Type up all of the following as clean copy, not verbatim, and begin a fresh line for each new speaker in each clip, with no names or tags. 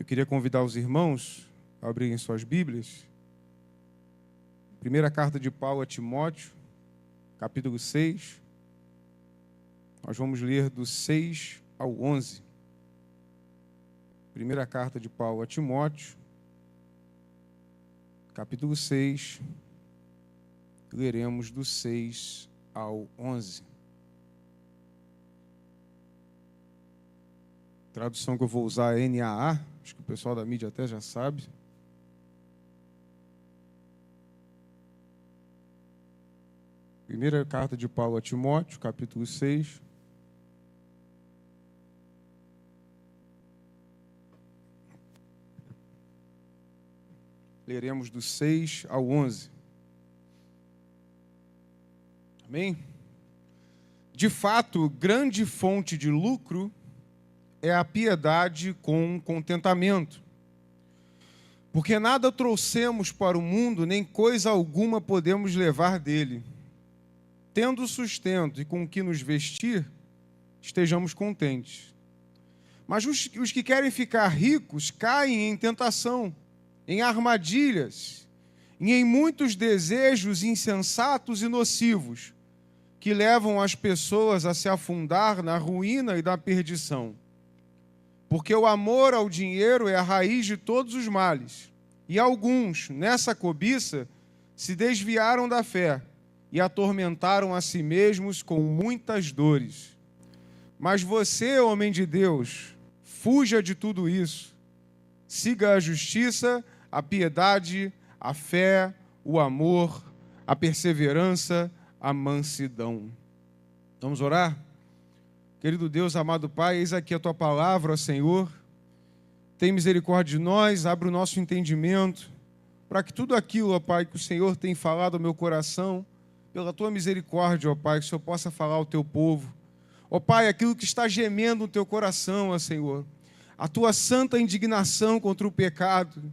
queria convidar os irmãos a abrirem suas Bíblias. Primeira carta de Paulo a Timóteo, capítulo 6. Nós vamos ler do 6 ao 11. Primeira carta de Paulo a Timóteo, capítulo 6. Leremos do 6 ao 11. A tradução que eu vou usar é NAA, acho que o pessoal da mídia até já sabe. Primeira carta de Paulo a Timóteo, capítulo 6. Leremos do 6 ao 11. Amém? De fato, grande fonte de lucro é a piedade com contentamento. Porque nada trouxemos para o mundo, nem coisa alguma podemos levar dele. Tendo sustento e com o que nos vestir, estejamos contentes. Mas os que querem ficar ricos caem em tentação, em armadilhas e em muitos desejos insensatos e nocivos, que levam as pessoas a se afundar na ruína e na perdição. Porque o amor ao dinheiro é a raiz de todos os males. E alguns, nessa cobiça, se desviaram da fé e atormentaram a si mesmos com muitas dores. Mas você, homem de Deus, fuja de tudo isso. Siga a justiça, a piedade, a fé, o amor, a perseverança, a mansidão. Vamos orar? Querido Deus, amado Pai, eis aqui a Tua palavra, ó Senhor. Tem misericórdia de nós, abre o nosso entendimento, para que tudo aquilo, ó Pai, que o Senhor tem falado ao meu coração, pela Tua misericórdia, ó Pai, que o Senhor possa falar ao Teu povo. Ó Pai, aquilo que está gemendo no Teu coração, ó Senhor, a Tua santa indignação contra o pecado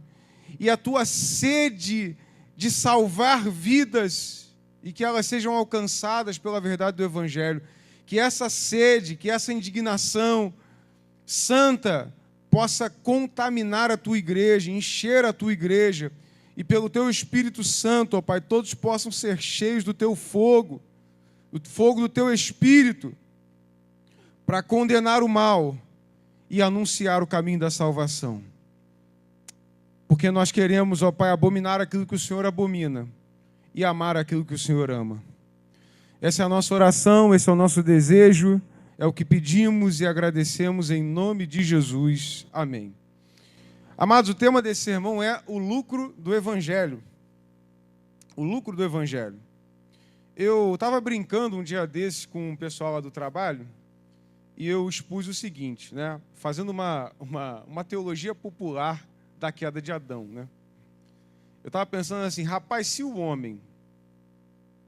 e a Tua sede de salvar vidas e que elas sejam alcançadas pela verdade do Evangelho. Que essa sede, que essa indignação santa possa contaminar a Tua igreja, encher a Tua igreja, e pelo Teu Espírito Santo, ó Pai, todos possam ser cheios do Teu fogo, do fogo do Teu Espírito, para condenar o mal e anunciar o caminho da salvação. Porque nós queremos, ó Pai, abominar aquilo que o Senhor abomina e amar aquilo que o Senhor ama. Essa é a nossa oração, esse é o nosso desejo, é o que pedimos e agradecemos em nome de Jesus. Amém. Amados, o tema desse sermão é o lucro do Evangelho. O lucro do Evangelho. Eu estava brincando um dia desses com o pessoal lá do trabalho e eu expus o seguinte, né? Fazendo uma teologia popular da queda de Adão, né? Eu estava pensando assim, rapaz, se o homem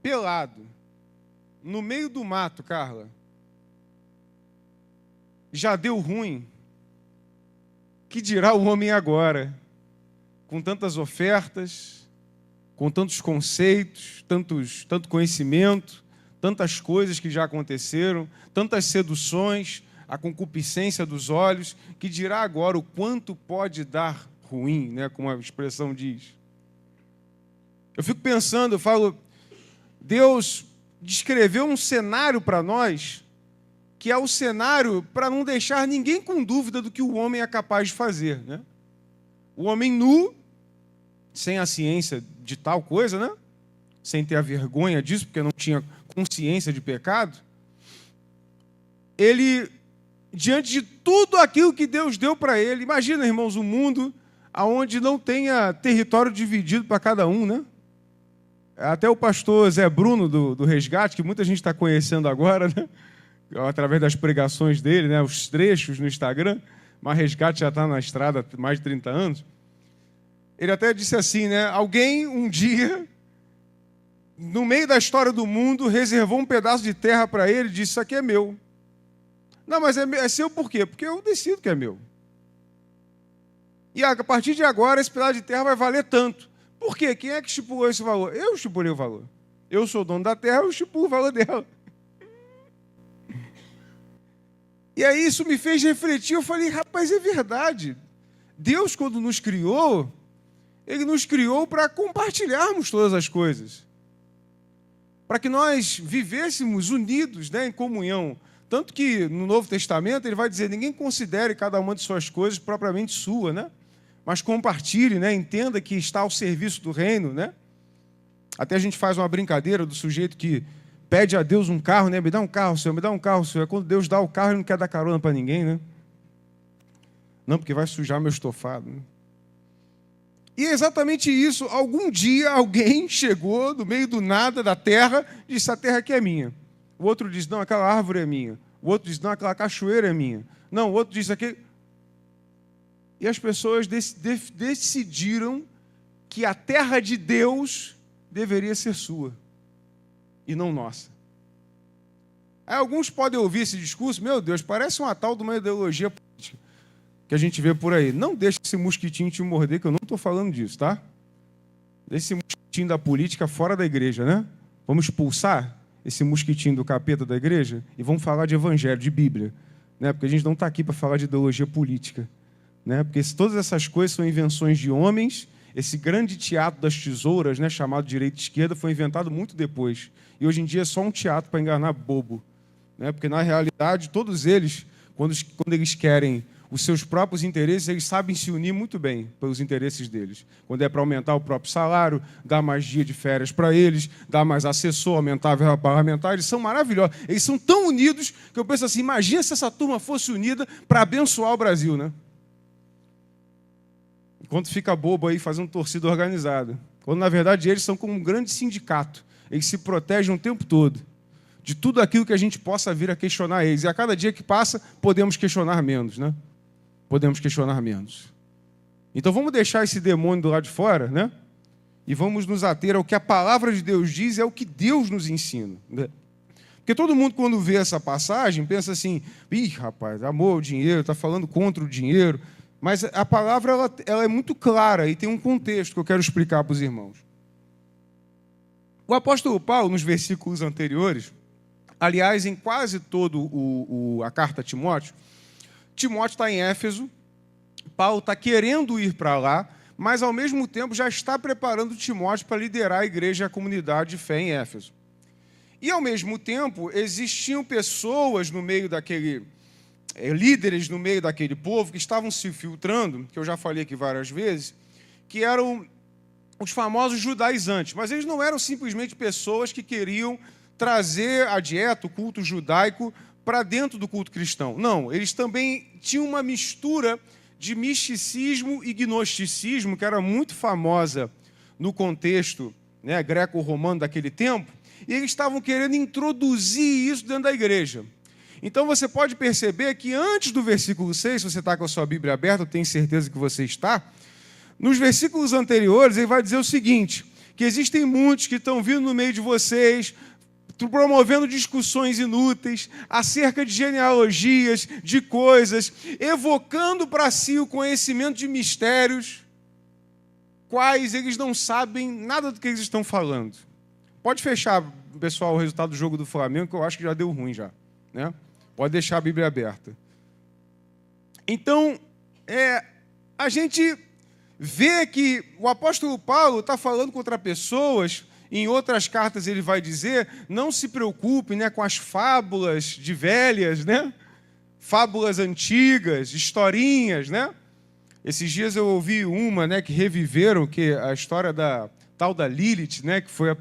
pelado no meio do mato, Carla, já deu ruim, que dirá o homem agora? Com tantas ofertas, com tantos conceitos, tanto conhecimento, tantas coisas que já aconteceram, tantas seduções, a concupiscência dos olhos, que dirá agora o quanto pode dar ruim, né, como a expressão diz. Eu fico pensando, eu falo, Deus descreveu um cenário para nós, que é o cenário para não deixar ninguém com dúvida do que o homem é capaz de fazer, né? O homem nu, sem a ciência de tal coisa, né? Sem ter a vergonha disso, porque não tinha consciência de pecado, ele, diante de tudo aquilo que Deus deu para ele, imagina, irmãos, um mundo onde não tenha território dividido para cada um, né? Até o pastor Zé Bruno, do Resgate, que muita gente está conhecendo agora, né? Através das pregações dele, né? Os trechos no Instagram, mas Resgate já está na estrada há mais de 30 anos. Ele até disse assim, né? Alguém um dia, no meio da história do mundo, reservou um pedaço de terra para ele e disse, isso aqui é meu. Não, mas é seu por quê? Porque eu decido que é meu. E a partir de agora, esse pedaço de terra vai valer tanto. Por quê? Quem é que estipulou esse valor? Eu estipulei o valor. Eu sou o dono da terra, eu estipulo o valor dela. E aí isso me fez refletir. Eu falei, rapaz, é verdade. Deus, quando nos criou, Ele nos criou para compartilharmos todas as coisas. Para que nós vivêssemos unidos, né, em comunhão. Tanto que no Novo Testamento ele vai dizer, ninguém considere cada uma de suas coisas propriamente sua, né? Mas compartilhe, né? Entenda que está ao serviço do reino, né? Até a gente faz uma brincadeira do sujeito que pede a Deus um carro, né? Me dá um carro, Senhor, me dá um carro, Senhor. Quando Deus dá o carro, ele não quer dar carona para ninguém, né? Não, porque vai sujar meu estofado, né? E é exatamente isso. Algum dia alguém chegou no meio do nada da terra e disse, a terra aqui é minha. O outro diz, não, aquela árvore é minha. O outro diz, não, aquela cachoeira é minha. Não, o outro diz, aquele... E as pessoas decidiram que a terra de Deus deveria ser sua e não nossa. Aí alguns podem ouvir esse discurso, meu Deus, parece uma tal de uma ideologia política que a gente vê por aí. Não deixe esse mosquitinho te morder, que eu não estou falando disso, tá? Deixe esse mosquitinho da política fora da igreja, né? Vamos expulsar esse mosquitinho do capeta da igreja e vamos falar de evangelho, de Bíblia, né? Porque a gente não está aqui para falar de ideologia política, né? Porque todas essas coisas são invenções de homens. Esse grande teatro das tesouras, né, chamado direita e esquerda, foi inventado muito depois. E hoje em dia é só um teatro para enganar bobo, né? Porque na realidade todos eles, quando eles querem os seus próprios interesses, eles sabem se unir muito bem pelos interesses deles. Quando é para aumentar o próprio salário, dar mais dia de férias para eles, dar mais assessor, aumentar a verba parlamentar, eles são maravilhosos. Eles são tão unidos que eu penso assim, imagina se essa turma fosse unida para abençoar o Brasil, né? Enquanto fica bobo aí fazendo torcida organizada. Quando, na verdade, eles são como um grande sindicato. Eles se protegem o tempo todo de tudo aquilo que a gente possa vir a questionar eles. E a cada dia que passa, podemos questionar menos, né? Podemos questionar menos. Então vamos deixar esse demônio do lado de fora, né? E vamos nos ater ao que a palavra de Deus diz, é o que Deus nos ensina, né? Porque todo mundo, quando vê essa passagem, pensa assim, ih, rapaz, amor ao dinheiro, está falando contra o dinheiro. Mas a palavra ela é muito clara e tem um contexto que eu quero explicar para os irmãos. O apóstolo Paulo, nos versículos anteriores, aliás, em quase toda a carta a Timóteo, Timóteo está em Éfeso, Paulo está querendo ir para lá, mas, ao mesmo tempo, já está preparando Timóteo para liderar a igreja e a comunidade de fé em Éfeso. E, ao mesmo tempo, existiam pessoas no meio daquele... líderes no meio daquele povo que estavam se filtrando, que eu já falei aqui várias vezes, que eram os famosos judaizantes. Mas eles não eram simplesmente pessoas que queriam trazer a dieta, o culto judaico, para dentro do culto cristão. Não, eles também tinham uma mistura de misticismo e gnosticismo, que era muito famosa no contexto, né, greco-romano daquele tempo, e eles estavam querendo introduzir isso dentro da igreja. Então você pode perceber que antes do versículo 6, se você está com a sua Bíblia aberta, eu tenho certeza que você está, nos versículos anteriores ele vai dizer o seguinte, que existem muitos que estão vindo no meio de vocês, promovendo discussões inúteis acerca de genealogias, de coisas, evocando para si o conhecimento de mistérios, quais eles não sabem nada do que eles estão falando. Pode fechar, pessoal, o resultado do jogo do Flamengo, que eu acho que já deu ruim já, né? Pode deixar a Bíblia aberta. Então, a gente vê que o apóstolo Paulo está falando contra pessoas, em outras cartas ele vai dizer, não se preocupe, né, com as fábulas de velhas, né? Fábulas antigas, historinhas, né? Esses dias eu ouvi uma, né, que reviveram, que a história da tal da Lilith, né, que foi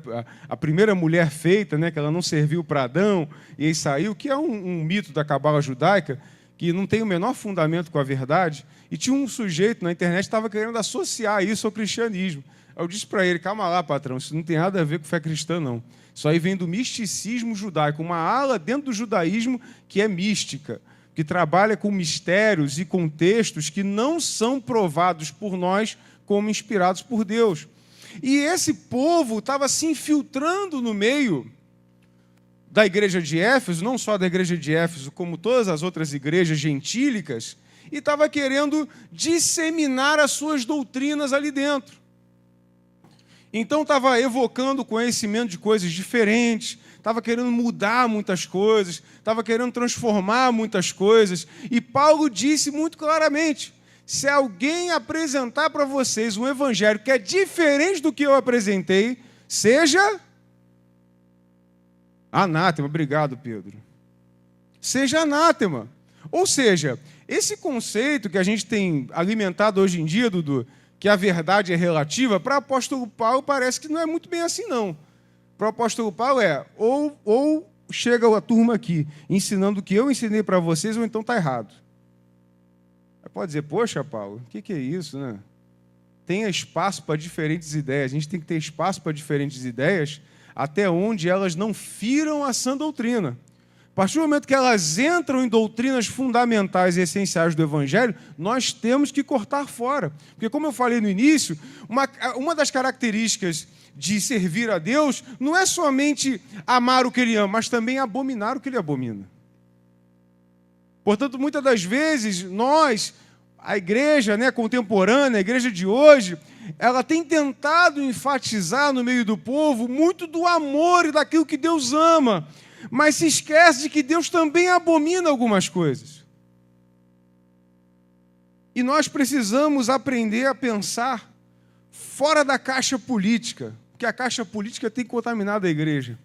a primeira mulher feita, né, que ela não serviu para Adão e aí saiu, que é um mito da cabala judaica, que não tem o menor fundamento com a verdade, e tinha um sujeito na internet que estava querendo associar isso ao cristianismo. Eu disse para ele, calma lá, patrão, isso não tem nada a ver com fé cristã, não. Isso aí vem do misticismo judaico, uma ala dentro do judaísmo que é mística, que trabalha com mistérios e contextos que não são provados por nós como inspirados por Deus. E esse povo estava se infiltrando no meio da igreja de Éfeso, não só da igreja de Éfeso, como todas as outras igrejas gentílicas, e estava querendo disseminar as suas doutrinas ali dentro. Então estava evocando conhecimento de coisas diferentes, estava querendo mudar muitas coisas, estava querendo transformar muitas coisas. E Paulo disse muito claramente, se alguém apresentar para vocês um evangelho que é diferente do que eu apresentei, seja anátema. Obrigado, Pedro. Seja anátema. Ou seja, esse conceito que a gente tem alimentado hoje em dia, Dudu, que a verdade é relativa, para o apóstolo Paulo parece que não é muito bem assim, não. Para o apóstolo Paulo ou chega a turma aqui ensinando o que eu ensinei para vocês, ou então está errado. Pode dizer, poxa, Paulo, o que é isso, né? Tenha espaço para diferentes ideias. A gente tem que ter espaço para diferentes ideias até onde elas não firam a sã doutrina. A partir do momento que elas entram em doutrinas fundamentais e essenciais do Evangelho, nós temos que cortar fora. Porque, como eu falei no início, uma das características de servir a Deus não é somente amar o que Ele ama, mas também abominar o que Ele abomina. Portanto, muitas das vezes, nós, a igreja contemporânea, a igreja de hoje, ela tem tentado enfatizar no meio do povo muito do amor e daquilo que Deus ama, mas se esquece de que Deus também abomina algumas coisas. E nós precisamos aprender a pensar fora da caixa política, porque a caixa política tem contaminado a igreja.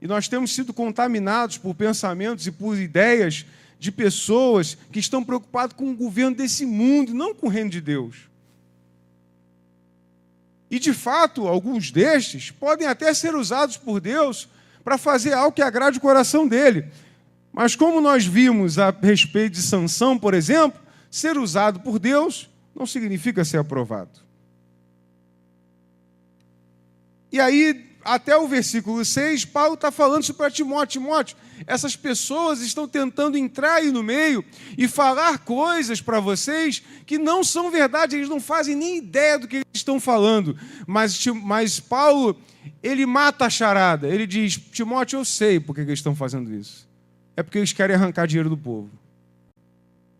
E nós temos sido contaminados por pensamentos e por ideias de pessoas que estão preocupadas com o governo desse mundo, não com o reino de Deus. E, de fato, alguns destes podem até ser usados por Deus para fazer algo que agrade o coração dele. Mas como nós vimos a respeito de Sansão, por exemplo, ser usado por Deus não significa ser aprovado. E aí, até o versículo 6, Paulo está falando isso para Timóteo. Timóteo, essas pessoas estão tentando entrar aí no meio e falar coisas para vocês que não são verdade, eles não fazem nem ideia do que eles estão falando. Mas Paulo, ele mata a charada, ele diz, Timóteo, eu sei por que eles estão fazendo isso. É porque eles querem arrancar dinheiro do povo.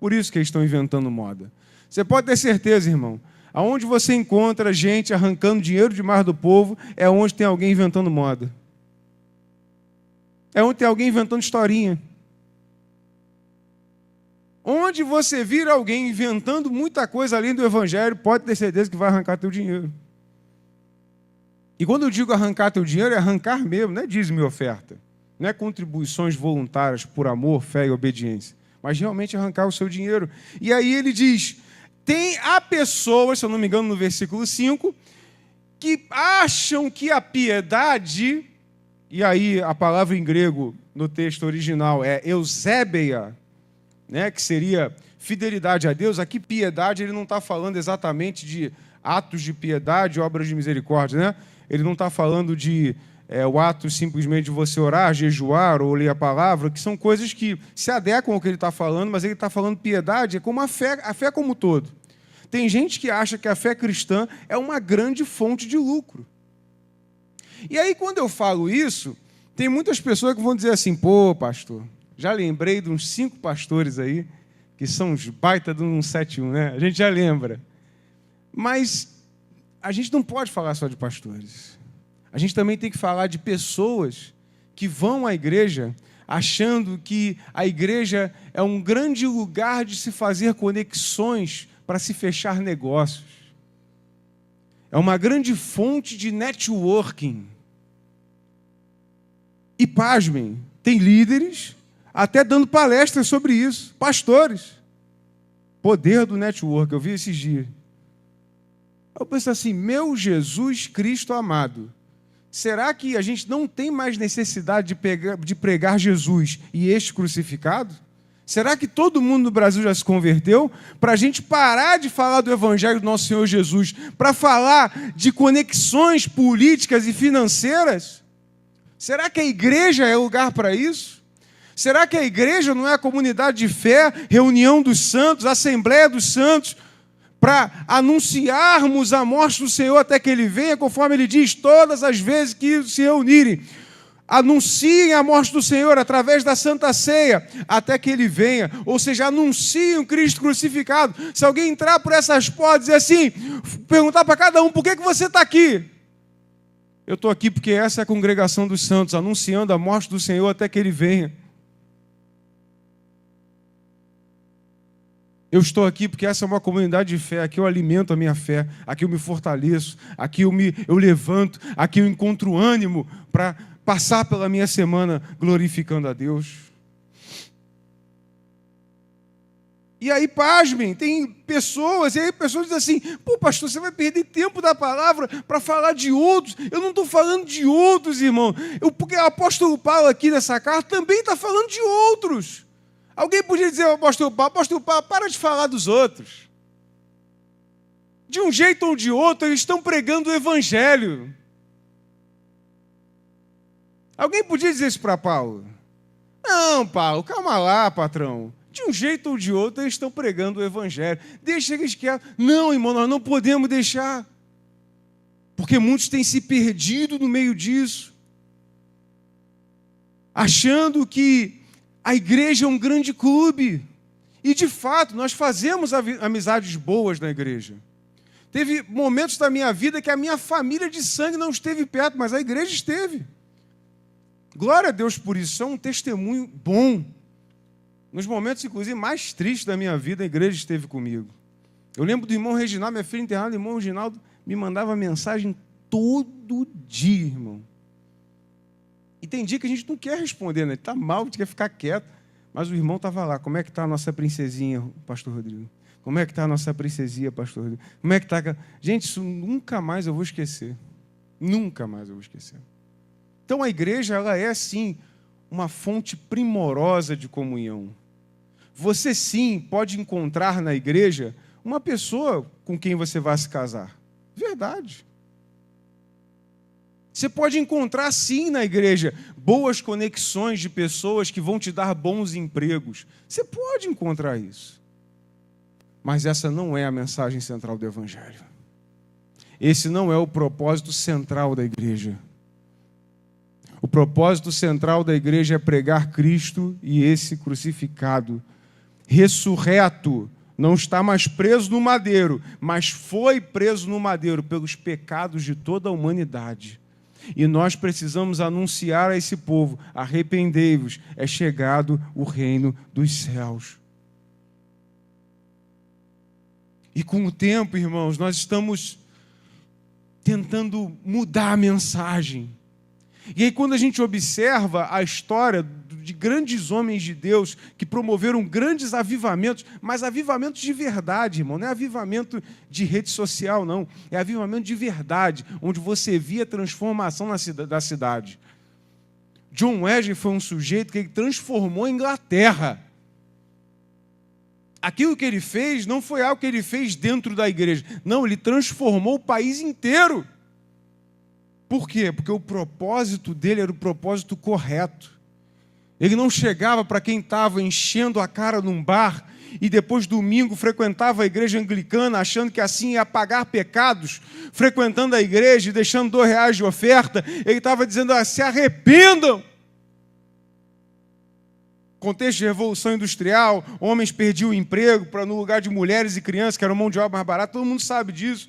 Por isso que eles estão inventando moda. Você pode ter certeza, irmão, aonde você encontra gente arrancando dinheiro demais do povo, é onde tem alguém inventando moda. É onde tem alguém inventando historinha. Onde você vira alguém inventando muita coisa além do Evangelho, pode ter certeza que vai arrancar teu dinheiro. E quando eu digo arrancar teu dinheiro, é arrancar mesmo, não é dízimo e oferta. Não é contribuições voluntárias por amor, fé e obediência. Mas realmente arrancar o seu dinheiro. E aí ele diz, há pessoas, se eu não me engano no versículo 5, que acham que a piedade, e aí a palavra em grego no texto original é eusébia, que seria fidelidade a Deus. Aqui piedade, ele não está falando exatamente de atos de piedade, obras de misericórdia, Ele não está falando de o ato simplesmente de você orar, jejuar ou ler a palavra, que são coisas que se adequam ao que ele está falando, mas ele está falando piedade, é como a fé como um todo. Tem gente que acha que a fé cristã é uma grande fonte de lucro. E aí, quando eu falo isso, tem muitas pessoas que vão dizer assim, pô, pastor, já lembrei de uns 5 pastores aí, que são os baita do 171, A gente já lembra. Mas a gente não pode falar só de pastores. A gente também tem que falar de pessoas que vão à igreja achando que a igreja é um grande lugar de se fazer conexões para se fechar negócios. É uma grande fonte de networking. E, pasmem, tem líderes até dando palestras sobre isso. Pastores. Poder do network, eu vi esses dias. Eu penso assim, meu Jesus Cristo amado, será que a gente não tem mais necessidade de pregar Jesus e este crucificado? Será que todo mundo no Brasil já se converteu? Para a gente parar de falar do Evangelho do nosso Senhor Jesus, para falar de conexões políticas e financeiras? Será que a igreja é lugar para isso? Será que a igreja não é a comunidade de fé, reunião dos santos, assembleia dos santos, para anunciarmos a morte do Senhor até que Ele venha, conforme Ele diz, todas as vezes que se reunirem, anunciem a morte do Senhor através da Santa Ceia, até que Ele venha, ou seja, anunciem o Cristo crucificado. Se alguém entrar por essas portas e dizer assim, perguntar para cada um, por que você está aqui? Eu estou aqui porque essa é a congregação dos santos, anunciando a morte do Senhor até que Ele venha. Eu estou aqui porque essa é uma comunidade de fé, aqui eu alimento a minha fé, aqui eu me fortaleço, aqui eu levanto, aqui eu encontro ânimo para passar pela minha semana glorificando a Deus. E aí, pasmem, tem pessoas, e aí pessoas dizem assim, pô, pastor, você vai perder tempo da palavra para falar de outros. Eu não estou falando de outros, irmão. Porque o apóstolo Paulo aqui nessa carta também está falando de outros. Alguém podia dizer ao apóstolo Paulo, para de falar dos outros. De um jeito ou de outro, eles estão pregando o evangelho. Alguém podia dizer isso para Paulo? Não, Paulo, calma lá, patrão. De um jeito ou de outro, eles estão pregando o evangelho. Deixa eles quietos. Não, irmão, nós não podemos deixar. Porque muitos têm se perdido no meio disso. Achando que a igreja é um grande clube. E, de fato, nós fazemos amizades boas na igreja. Teve momentos da minha vida que a minha família de sangue não esteve perto, mas a igreja esteve. Glória a Deus por isso. Isso é um testemunho bom. Nos momentos, inclusive, mais tristes da minha vida, a igreja esteve comigo. Eu lembro do irmão Reginaldo, minha filha enterrada, o irmão Reginaldo me mandava mensagem todo dia, irmão. E tem dia que a gente não quer responder, né? Ele está mal, a gente quer ficar quieto. Mas o irmão estava lá. Como é que está a nossa princesinha, pastor Rodrigo? Como é que está a nossa princesinha, pastor Rodrigo? Como é que está? Gente, isso nunca mais eu vou esquecer. Nunca mais eu vou esquecer. Então a igreja, ela é, sim, uma fonte primorosa de comunhão. Você, sim, pode encontrar na igreja uma pessoa com quem você vai se casar. Verdade. Você pode encontrar, sim, na igreja, boas conexões de pessoas que vão te dar bons empregos. Você pode encontrar isso. Mas essa não é a mensagem central do Evangelho. Esse não é o propósito central da igreja. O propósito central da igreja é pregar Cristo e esse crucificado, ressurreto, não está mais preso no madeiro, mas foi preso no madeiro pelos pecados de toda a humanidade. E nós precisamos anunciar a esse povo, arrependei-vos, é chegado o reino dos céus. E com o tempo, irmãos, nós estamos tentando mudar a mensagem. E aí, quando a gente observa a história de grandes homens de Deus que promoveram grandes avivamentos, mas avivamentos de verdade, irmão, não é avivamento de rede social, não. É avivamento de verdade, onde você via transformação da cidade. John Wesley foi um sujeito que ele transformou a Inglaterra. Aquilo que ele fez não foi algo que ele fez dentro da igreja. Não, ele transformou o país inteiro. Por quê? Porque o propósito dele era o propósito correto. Ele não chegava para quem estava enchendo a cara num bar e depois domingo frequentava a igreja anglicana achando que assim ia pagar pecados, frequentando a igreja e deixando R$2 de oferta. Ele estava dizendo, se arrependam. Contexto de revolução industrial, homens perdiam o emprego no lugar de mulheres e crianças, que era mão de obra mais barata, todo mundo sabe disso.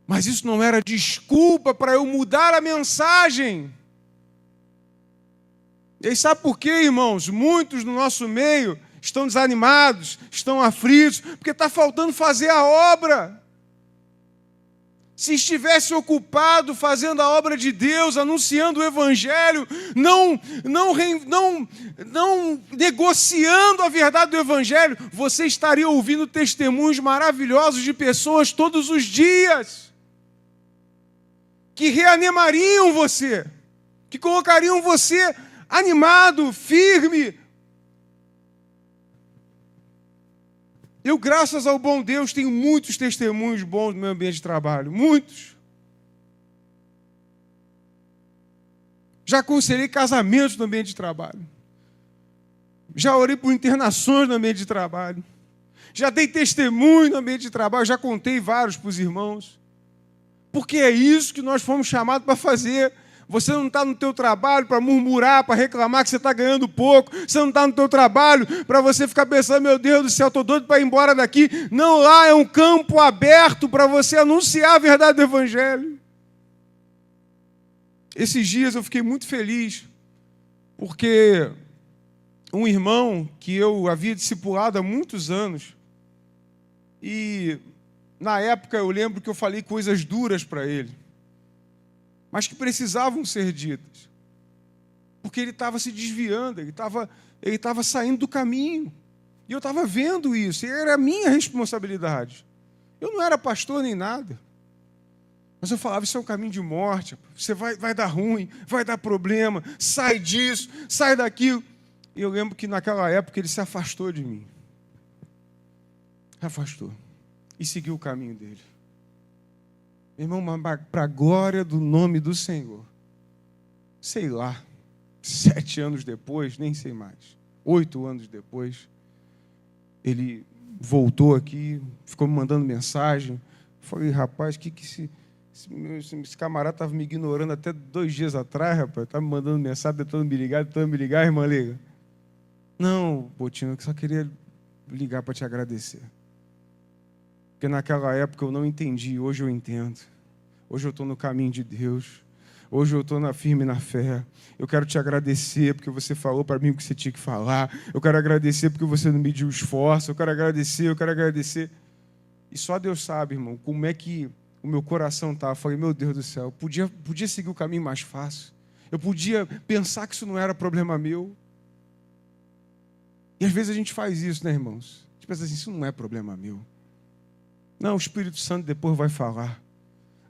Mas isso não era desculpa para eu mudar a mensagem. E aí sabe por quê, irmãos? Muitos no nosso meio estão desanimados, estão aflitos, porque está faltando fazer a obra. Se estivesse ocupado fazendo a obra de Deus, anunciando o Evangelho, não negociando a verdade do Evangelho, você estaria ouvindo testemunhos maravilhosos de pessoas todos os dias, que reanimariam você, que colocariam você animado, firme. Eu, graças ao bom Deus, tenho muitos testemunhos bons no meu ambiente de trabalho. Muitos. Já aconselhei casamentos no ambiente de trabalho. Já orei por internações no ambiente de trabalho. Já dei testemunho no ambiente de trabalho. Já contei vários para os irmãos. Porque é isso que nós fomos chamados para fazer. Você não está no teu trabalho para murmurar, para reclamar que você está ganhando pouco. Você não está no teu trabalho para você ficar pensando, meu Deus do céu, estou doido para ir embora daqui. Não, lá é um campo aberto para você anunciar a verdade do Evangelho. Esses dias eu fiquei muito feliz, porque um irmão que eu havia discipulado há muitos anos, e na época eu lembro que eu falei coisas duras para ele, mas que precisavam ser ditas, porque ele estava se desviando, ele estava saindo do caminho, e eu estava vendo isso, e era a minha responsabilidade. Eu não era pastor nem nada, mas eu falava, isso é um caminho de morte, você vai dar ruim, vai dar problema, sai disso, sai daquilo. E eu lembro que naquela época ele se afastou de mim. Se afastou. E seguiu o caminho dele. Irmão, para a glória do nome do Senhor, sei lá, 7 anos depois, nem sei mais, 8 anos depois, ele voltou aqui, ficou me mandando mensagem. Falei, rapaz, esse camarada estava me ignorando até 2 dias atrás, rapaz. Estava me mandando mensagem, tentando me ligar, irmã Liga. Não, Botinho, eu só queria ligar para te agradecer. Porque naquela época eu não entendi, hoje eu entendo. Hoje eu estou no caminho de Deus. Hoje eu estou firme na fé. Eu quero te agradecer porque você falou para mim o que você tinha que falar. Eu quero agradecer porque você não mediu esforço. Eu quero agradecer. E só Deus sabe, irmão, como é que o meu coração estava. Eu falei, meu Deus do céu, eu podia seguir o caminho mais fácil. Eu podia pensar que isso não era problema meu. E às vezes a gente faz isso, né, irmãos? A gente pensa assim, isso não é problema meu. Não, o Espírito Santo depois vai falar.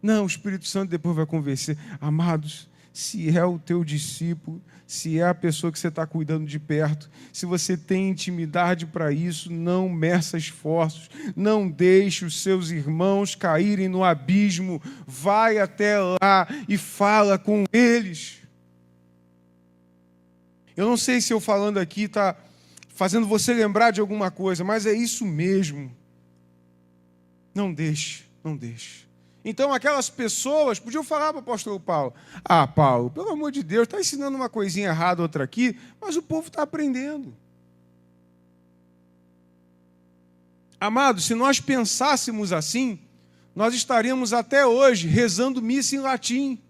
Não, o Espírito Santo depois vai convencer. Amados, se é o teu discípulo, se é a pessoa que você está cuidando de perto, se você tem intimidade para isso, não meça esforços, não deixe os seus irmãos caírem no abismo, vai até lá e fala com eles. Eu não sei se eu falando aqui está fazendo você lembrar de alguma coisa, mas é isso mesmo. Não deixe. Então aquelas pessoas podiam falar para o apóstolo Paulo, Paulo, pelo amor de Deus, está ensinando uma coisinha errada, outra aqui, mas o povo está aprendendo. Amados, se nós pensássemos assim, nós estaríamos até hoje rezando missa em latim.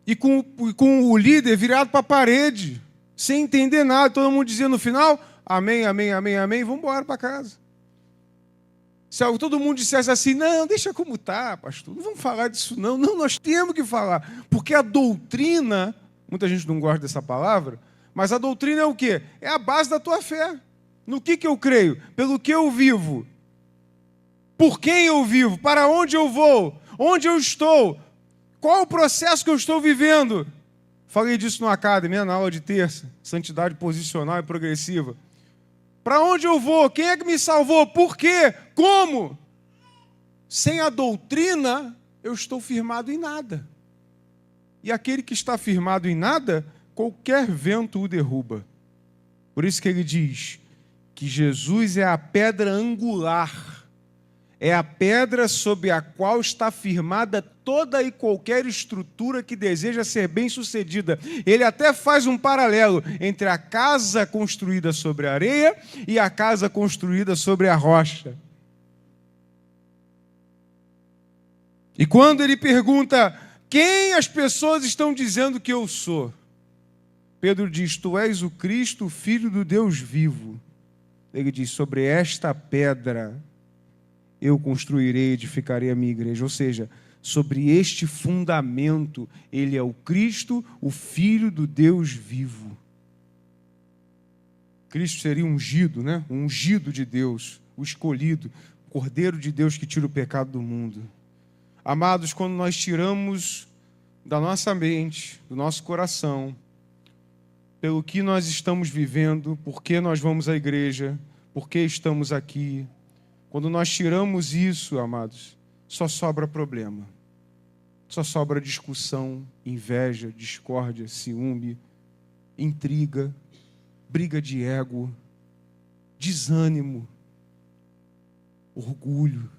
E com o líder virado para a parede, sem entender nada, todo mundo dizendo no final, amém, amém, amém, amém, vamos embora para casa. Se todo mundo dissesse assim, não, deixa como está, pastor, não vamos falar disso não, nós temos que falar, porque a doutrina, muita gente não gosta dessa palavra, mas a doutrina é o quê? É a base da tua fé. No que eu creio? Pelo que eu vivo. Por quem eu vivo? Para onde eu vou? Onde eu estou? Qual o processo que eu estou vivendo? Falei disso no Academy, na aula de terça, santidade posicional e progressiva. Para onde eu vou? Quem é que me salvou? Por quê? Como? Sem a doutrina, eu estou firmado em nada. E aquele que está firmado em nada, qualquer vento o derruba. Por isso que ele diz que Jesus é a pedra angular. É a pedra sobre a qual está firmada toda e qualquer estrutura que deseja ser bem-sucedida. Ele até faz um paralelo entre a casa construída sobre a areia e a casa construída sobre a rocha. E quando ele pergunta, quem as pessoas estão dizendo que eu sou? Pedro diz, tu és o Cristo, o Filho do Deus vivo. Ele diz, sobre esta pedra eu construirei e edificarei a minha igreja. Ou seja, sobre este fundamento, ele é o Cristo, o Filho do Deus vivo. Cristo seria ungido, né? O ungido de Deus, o escolhido, o Cordeiro de Deus que tira o pecado do mundo. Amados, quando nós tiramos da nossa mente, do nosso coração, pelo que nós estamos vivendo, por que nós vamos à igreja, por que estamos aqui, quando nós tiramos isso, amados, só sobra problema. Só sobra discussão, inveja, discórdia, ciúme, intriga, briga de ego, desânimo, orgulho.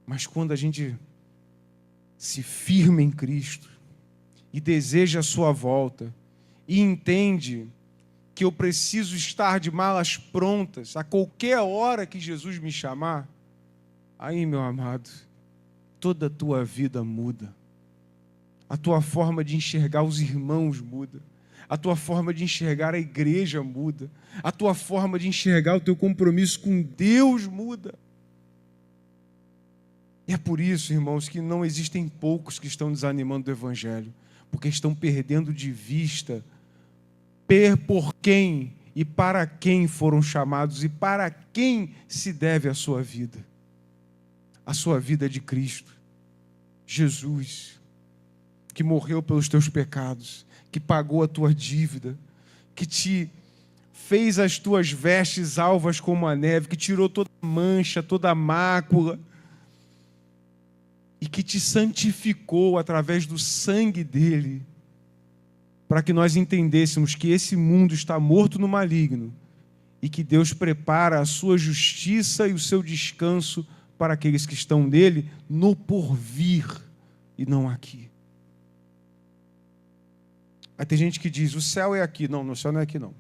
Mas quando a gente se firma em Cristo e deseja a sua volta e entende que eu preciso estar de malas prontas a qualquer hora que Jesus me chamar, aí, meu amado, toda a tua vida muda. A tua forma de enxergar os irmãos muda. A tua forma de enxergar a igreja muda. A tua forma de enxergar o teu compromisso com Deus muda. E é por isso, irmãos, que não existem poucos que estão desanimando do Evangelho, porque estão perdendo de vista por quem e para quem foram chamados e para quem se deve a sua vida. A sua vida é de Cristo, Jesus, que morreu pelos teus pecados, que pagou a tua dívida, que te fez as tuas vestes alvas como a neve, que tirou toda a mancha, toda a mácula, e que te santificou através do sangue dele, para que nós entendêssemos que esse mundo está morto no maligno e que Deus prepara a sua justiça e o seu descanso para aqueles que estão nele no porvir e não aqui. Aí tem gente que diz, o céu é aqui. Não, o céu não é aqui não.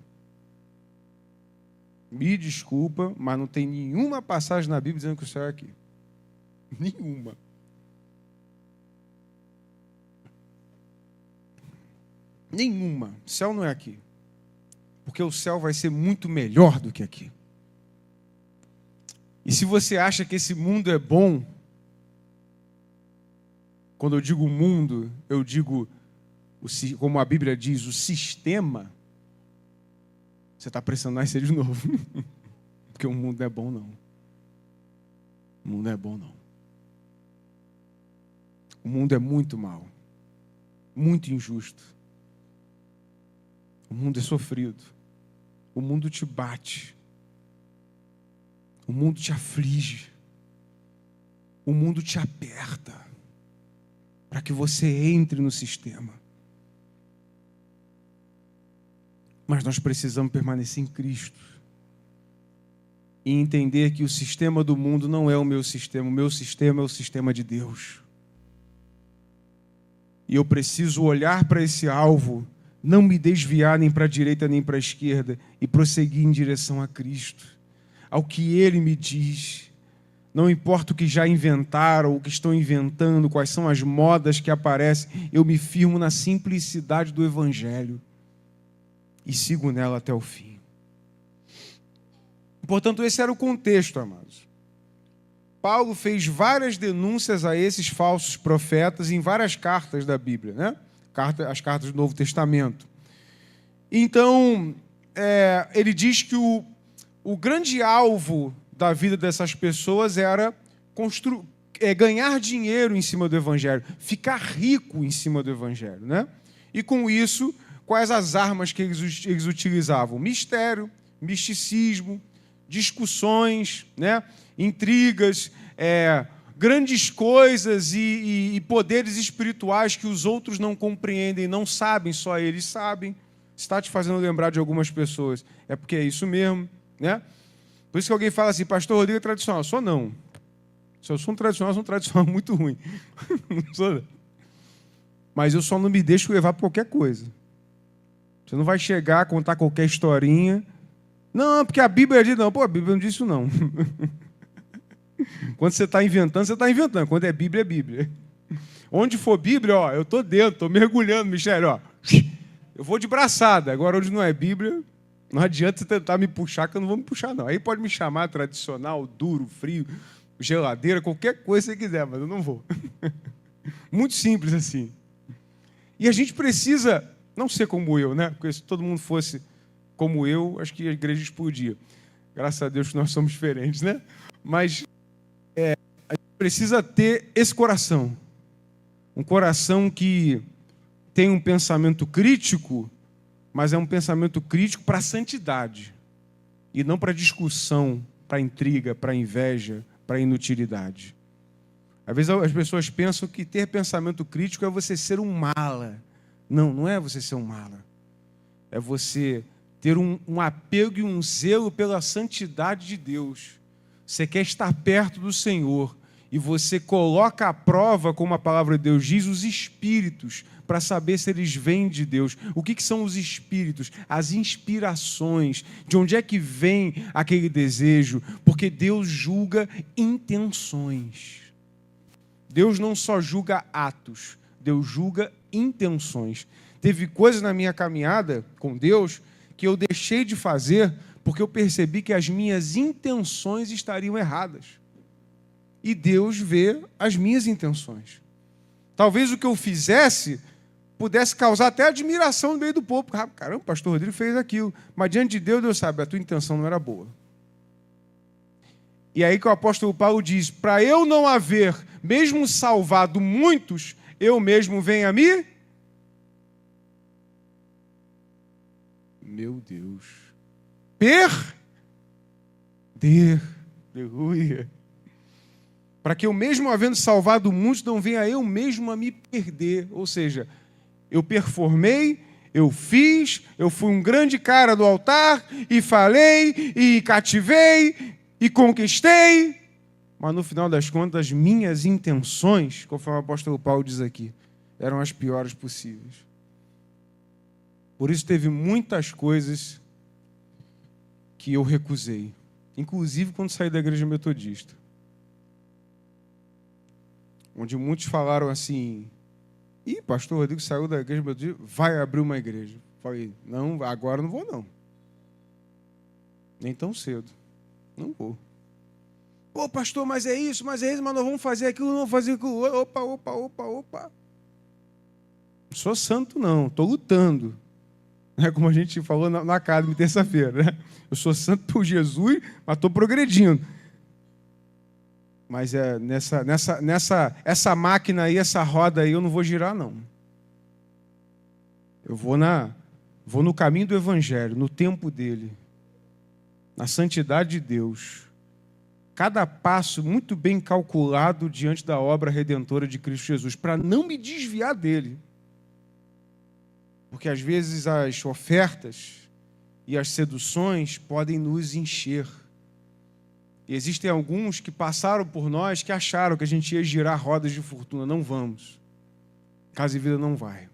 Me desculpa, mas não tem nenhuma passagem na Bíblia dizendo que o céu é aqui. Nenhuma. Nenhuma. O céu não é aqui. Porque o céu vai ser muito melhor do que aqui. E se você acha que esse mundo é bom, quando eu digo mundo, eu digo, como a Bíblia diz, o sistema, você está precisando nascer de novo. Porque o mundo não é bom, não. O mundo não é bom, não. O mundo é muito mau. Muito injusto. O mundo é sofrido. O mundo te bate. O mundo te aflige. O mundo te aperta para que você entre no sistema. Mas nós precisamos permanecer em Cristo e entender que o sistema do mundo não é o meu sistema é o sistema de Deus. E eu preciso olhar para esse alvo, não me desviar nem para a direita nem para a esquerda e prosseguir em direção a Cristo, ao que Ele me diz. Não importa o que já inventaram, o que estão inventando, quais são as modas que aparecem, eu me firmo na simplicidade do Evangelho e sigo nela até o fim. Portanto, esse era o contexto, amados. Paulo fez várias denúncias a esses falsos profetas em várias cartas da Bíblia, né? As cartas do Novo Testamento. Então, ele diz que o grande alvo da vida dessas pessoas era ganhar dinheiro em cima do Evangelho, ficar rico em cima do Evangelho, né? E com isso, quais as armas que eles utilizavam? Mistério, misticismo, discussões, né? Intrigas, grandes coisas e poderes espirituais que os outros não compreendem, não sabem, só eles sabem. Está te fazendo lembrar de algumas pessoas. É porque é isso mesmo, né? Por isso que alguém fala assim, pastor Rodrigo é tradicional. Eu sou não. Se eu sou um tradicional muito ruim. Não sou, não. Mas eu só não me deixo levar por qualquer coisa. Você não vai chegar a contar qualquer historinha. Não, porque a Bíblia diz, não. Pô, a Bíblia não diz isso, não. Quando você está inventando, você está inventando. Quando é Bíblia, é Bíblia. Onde for Bíblia, ó, eu estou dentro, estou mergulhando, Michele, ó. Eu vou de braçada. Agora, onde não é Bíblia, não adianta você tentar me puxar, que eu não vou me puxar, não. Aí pode me chamar tradicional, duro, frio, geladeira, qualquer coisa que você quiser, mas eu não vou. Muito simples assim. E a gente precisa não ser como eu, né? Porque se todo mundo fosse como eu, acho que a igreja explodia. Graças a Deus que nós somos diferentes, né? Mas a gente precisa ter esse coração. Um coração que tem um pensamento crítico, mas é um pensamento crítico para a santidade. E não para discussão, para intriga, para inveja, para inutilidade. Às vezes as pessoas pensam que ter pensamento crítico é você ser um mala. Não, não é você ser um mala. É você ter um apego e um zelo pela santidade de Deus. Você quer estar perto do Senhor e você coloca à prova, como a palavra de Deus diz, os espíritos, para saber se eles vêm de Deus. O que são os espíritos? As inspirações. De onde é que vem aquele desejo? Porque Deus julga intenções. Deus não só julga atos, Deus julga intenções. Teve coisas na minha caminhada com Deus que eu deixei de fazer porque eu percebi que as minhas intenções estariam erradas. E Deus vê as minhas intenções. Talvez o que eu fizesse pudesse causar até admiração no meio do povo. Caramba, o pastor Rodrigo fez aquilo. Mas diante de Deus, Deus sabe, a tua intenção não era boa. E aí que o apóstolo Paulo diz, para eu não haver, mesmo salvado muitos, eu mesmo venho a mim. Meu Deus. Aleluia. Para que eu mesmo havendo salvado muitos, não venha eu mesmo a me perder. Ou seja, eu performei, eu fiz, eu fui um grande cara do altar, e falei, e cativei, e conquistei. Mas no final das contas, minhas intenções, conforme o apóstolo Paulo diz aqui, eram as piores possíveis. Por isso teve muitas coisas que eu recusei. Inclusive quando saí da igreja metodista. Onde muitos falaram assim, ih, pastor Rodrigo saiu da igreja metodista, vai abrir uma igreja. Falei, não, agora não vou não. Nem tão cedo. Não vou. Pô, pastor, mas é isso, mas nós vamos fazer aquilo, não vamos fazer aquilo. Opa. Não sou santo não, estou lutando. Como a gente falou na Academy terça-feira, né? Eu sou santo por Jesus, mas estou progredindo. Mas essa máquina aí, essa roda aí, eu não vou girar, não. Eu vou no caminho do Evangelho, no tempo dele, na santidade de Deus. Cada passo muito bem calculado diante da obra redentora de Cristo Jesus, para não me desviar dele. Porque às vezes as ofertas e as seduções podem nos encher. E existem alguns que passaram por nós que acharam que a gente ia girar rodas de fortuna. Não vamos. Casa e Vida não vai.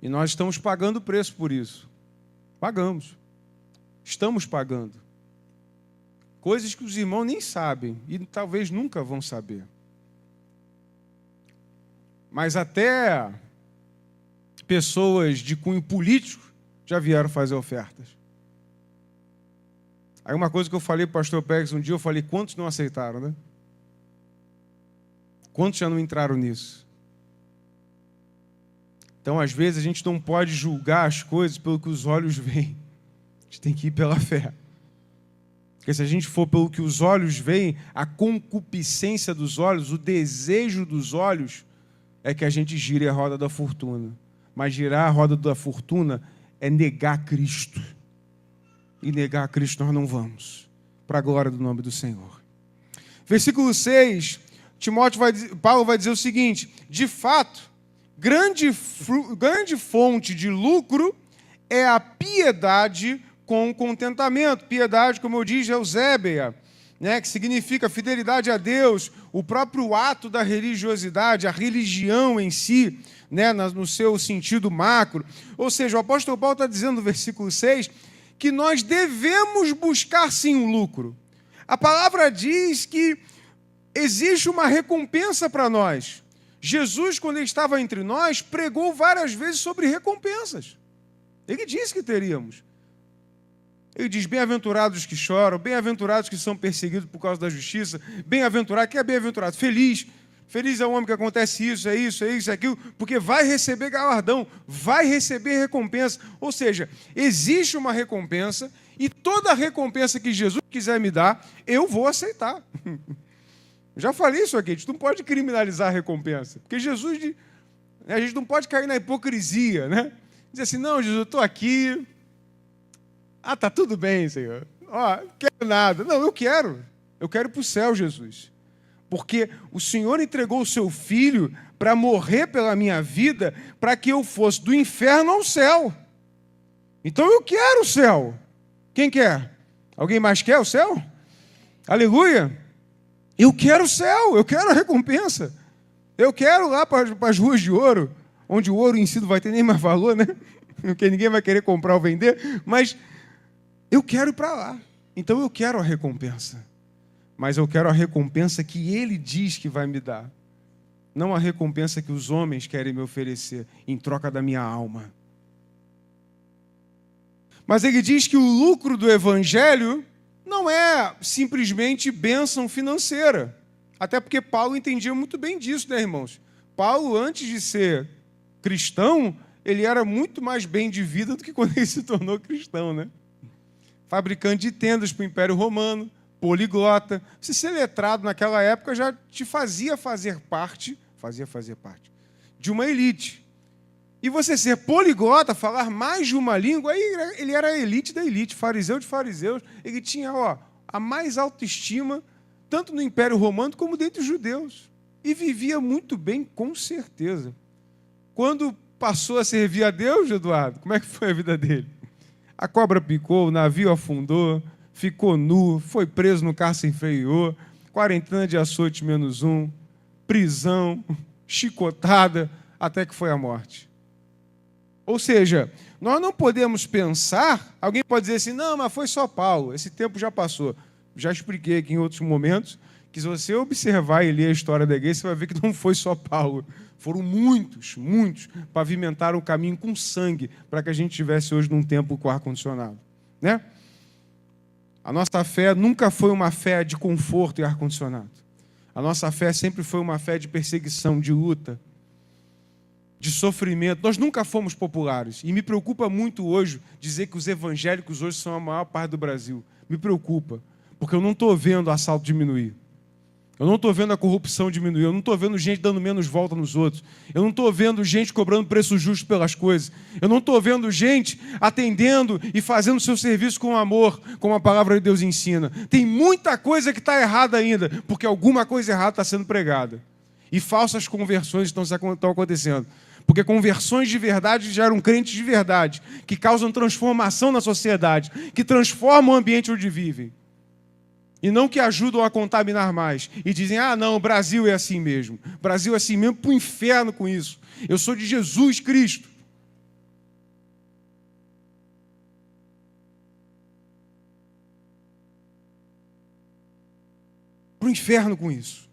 E nós estamos pagando o preço por isso. Pagamos. Estamos pagando. Coisas que os irmãos nem sabem e talvez nunca vão saber. Mas até pessoas de cunho político já vieram fazer ofertas. Aí uma coisa que eu falei para o pastor Pérez um dia, eu falei, quantos não aceitaram, né? Quantos já não entraram nisso? Então, às vezes, a gente não pode julgar as coisas pelo que os olhos veem. A gente tem que ir pela fé. Porque se a gente for pelo que os olhos veem, a concupiscência dos olhos, o desejo dos olhos, é que a gente gire a roda da fortuna. Mas girar a roda da fortuna é negar Cristo. E negar Cristo nós não vamos. Para a glória do nome do Senhor. Versículo 6, Paulo vai dizer o seguinte, de fato, grande fonte de lucro é a piedade com contentamento. Piedade, como eu disse, é eusébia, né, que significa fidelidade a Deus, o próprio ato da religiosidade, a religião em si, né, no seu sentido macro. Ou seja, o apóstolo Paulo está dizendo no versículo 6 que nós devemos buscar sim o lucro. A palavra diz que existe uma recompensa para nós. Jesus, quando ele estava entre nós, pregou várias vezes sobre recompensas. Ele disse que teríamos. Ele diz, bem-aventurados os que choram, bem-aventurados que são perseguidos por causa da justiça, bem-aventurado, que é bem-aventurado? Feliz. Feliz é o homem que acontece isso, é isso, aquilo, porque vai receber galardão, vai receber recompensa. Ou seja, existe uma recompensa e toda recompensa que Jesus quiser me dar, eu vou aceitar. Já falei isso aqui, a gente não pode criminalizar a recompensa, porque Jesus, a gente não pode cair na hipocrisia, né? Dizer assim, não, Jesus, eu estou aqui, tá tudo bem, Senhor, não quero nada. Não, eu quero ir para o céu, Jesus. Porque o Senhor entregou o seu Filho para morrer pela minha vida, para que eu fosse do inferno ao céu. Então eu quero o céu. Quem quer? Alguém mais quer o céu? Aleluia! Eu quero o céu, eu quero a recompensa. Eu quero lá para as ruas de ouro, onde o ouro em si não vai ter nem mais valor, né? Porque ninguém vai querer comprar ou vender, mas eu quero ir para lá. Então eu quero a recompensa. Mas eu quero a recompensa que Ele diz que vai me dar. não a recompensa que os homens querem me oferecer em troca da minha alma. Mas ele diz que o lucro do evangelho não é simplesmente bênção financeira. Até porque Paulo entendia muito bem disso, né, irmãos? Paulo, antes de ser cristão, ele era muito mais bem de vida do que quando ele se tornou cristão, né? Fabricante de tendas para o Império Romano, poliglota. Você ser letrado naquela época já te fazia fazer parte de uma elite. E você ser poliglota, falar mais de uma língua, aí ele era a elite da elite, fariseu de fariseus. Ele tinha a mais autoestima, tanto no Império Romano como dentre os judeus. E vivia muito bem, com certeza. Quando passou a servir a Deus, Eduardo, como é que foi a vida dele? A cobra picou, o navio afundou, ficou nu, foi preso no cárcere inferior, quarentena de açoite -1, prisão, chicotada, até que foi a morte. Ou seja, nós não podemos pensar, alguém pode dizer assim, não, mas foi só Paulo, esse tempo já passou. Já expliquei aqui em outros momentos, que se você observar e ler a história da igreja, você vai ver que não foi só Paulo. Foram muitos pavimentaram o caminho com sangue para que a gente estivesse hoje num templo com ar-condicionado. Né? A nossa fé nunca foi uma fé de conforto e ar-condicionado. A nossa fé sempre foi uma fé de perseguição, de luta, de sofrimento. Nós nunca fomos populares. E me preocupa muito hoje dizer que os evangélicos hoje são a maior parte do Brasil. Me preocupa, porque eu não estou vendo o assalto diminuir. Eu não estou vendo a corrupção diminuir. Eu não estou vendo gente dando menos volta nos outros. Eu não estou vendo gente cobrando preço justo pelas coisas. Eu não estou vendo gente atendendo e fazendo o seu serviço com amor, como a palavra de Deus ensina. Tem muita coisa que está errada ainda, porque alguma coisa errada está sendo pregada. E falsas conversões estão acontecendo. Porque conversões de verdade geram crentes de verdade, que causam transformação na sociedade, que transformam o ambiente onde vivem. E não que ajudam a contaminar mais. E dizem, não, o Brasil é assim mesmo. O Brasil é assim mesmo, para o inferno com isso. Eu sou de Jesus Cristo. Para o inferno com isso.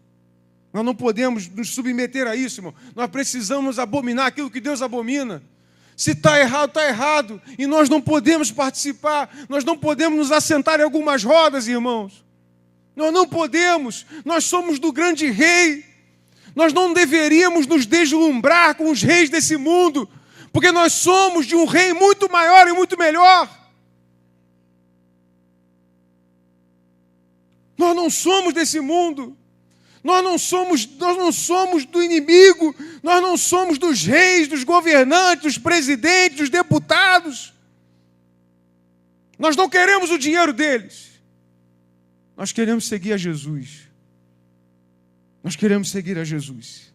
Nós não podemos nos submeter a isso, irmão. Nós precisamos abominar aquilo que Deus abomina. Se está errado, está errado. E nós não podemos participar. Nós não podemos nos assentar em algumas rodas, irmãos. Nós não podemos. Nós somos do grande rei. Nós não deveríamos nos deslumbrar com os reis desse mundo, porque nós somos de um rei muito maior e muito melhor. Nós não somos desse mundo. Nós não somos do inimigo, nós não somos dos reis, dos governantes, dos presidentes, dos deputados. Nós não queremos o dinheiro deles. Nós queremos seguir a Jesus. Nós queremos seguir a Jesus.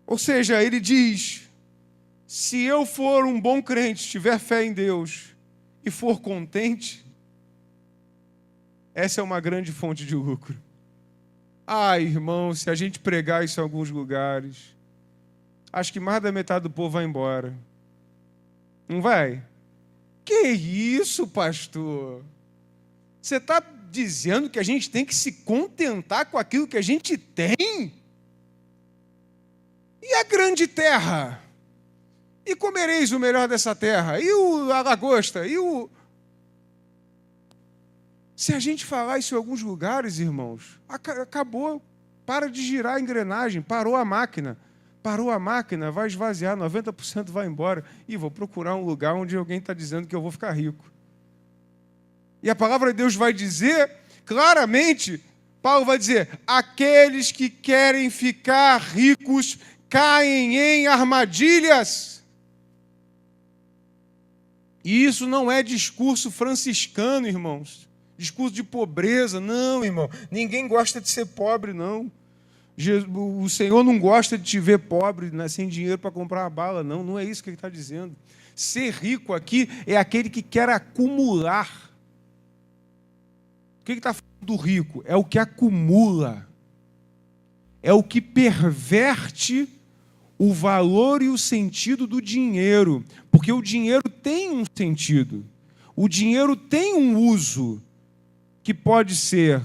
Ou seja, ele diz, se eu for um bom crente, tiver fé em Deus e for contente, essa é uma grande fonte de lucro. Irmão, se a gente pregar isso em alguns lugares, acho que mais da metade do povo vai embora. Não vai? Que isso, pastor? Você está dizendo que a gente tem que se contentar com aquilo que a gente tem? E a grande terra? E comereis o melhor dessa terra? E a lagosta? E o... Se a gente falar isso em alguns lugares, irmãos, acabou, para de girar a engrenagem, parou a máquina, vai esvaziar, 90% vai embora, e vou procurar um lugar onde alguém está dizendo que eu vou ficar rico. E a palavra de Deus vai dizer, claramente, Paulo vai dizer, aqueles que querem ficar ricos caem em armadilhas. E isso não é discurso franciscano, irmãos. Discurso de pobreza, não, irmão. Ninguém gosta de ser pobre, não. O Senhor não gosta de te ver pobre, né, sem dinheiro para comprar uma bala, não. Não é isso que ele está dizendo. Ser rico aqui é aquele que quer acumular. O que ele está falando do rico? É o que acumula. É o que perverte o valor e o sentido do dinheiro. Porque o dinheiro tem um sentido. O dinheiro tem um uso, que pode ser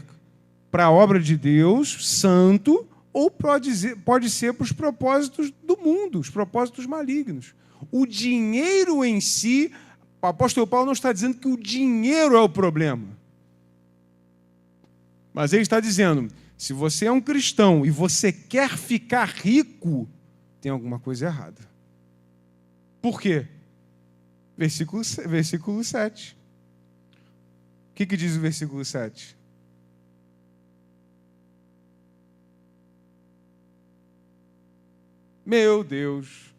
para a obra de Deus, santo, ou pode ser para os propósitos do mundo, os propósitos malignos. O dinheiro em si, o apóstolo Paulo não está dizendo que o dinheiro é o problema. Mas ele está dizendo, se você é um cristão e você quer ficar rico, tem alguma coisa errada. Por quê? Versículo 7. O que diz o versículo 7? Meu Deus.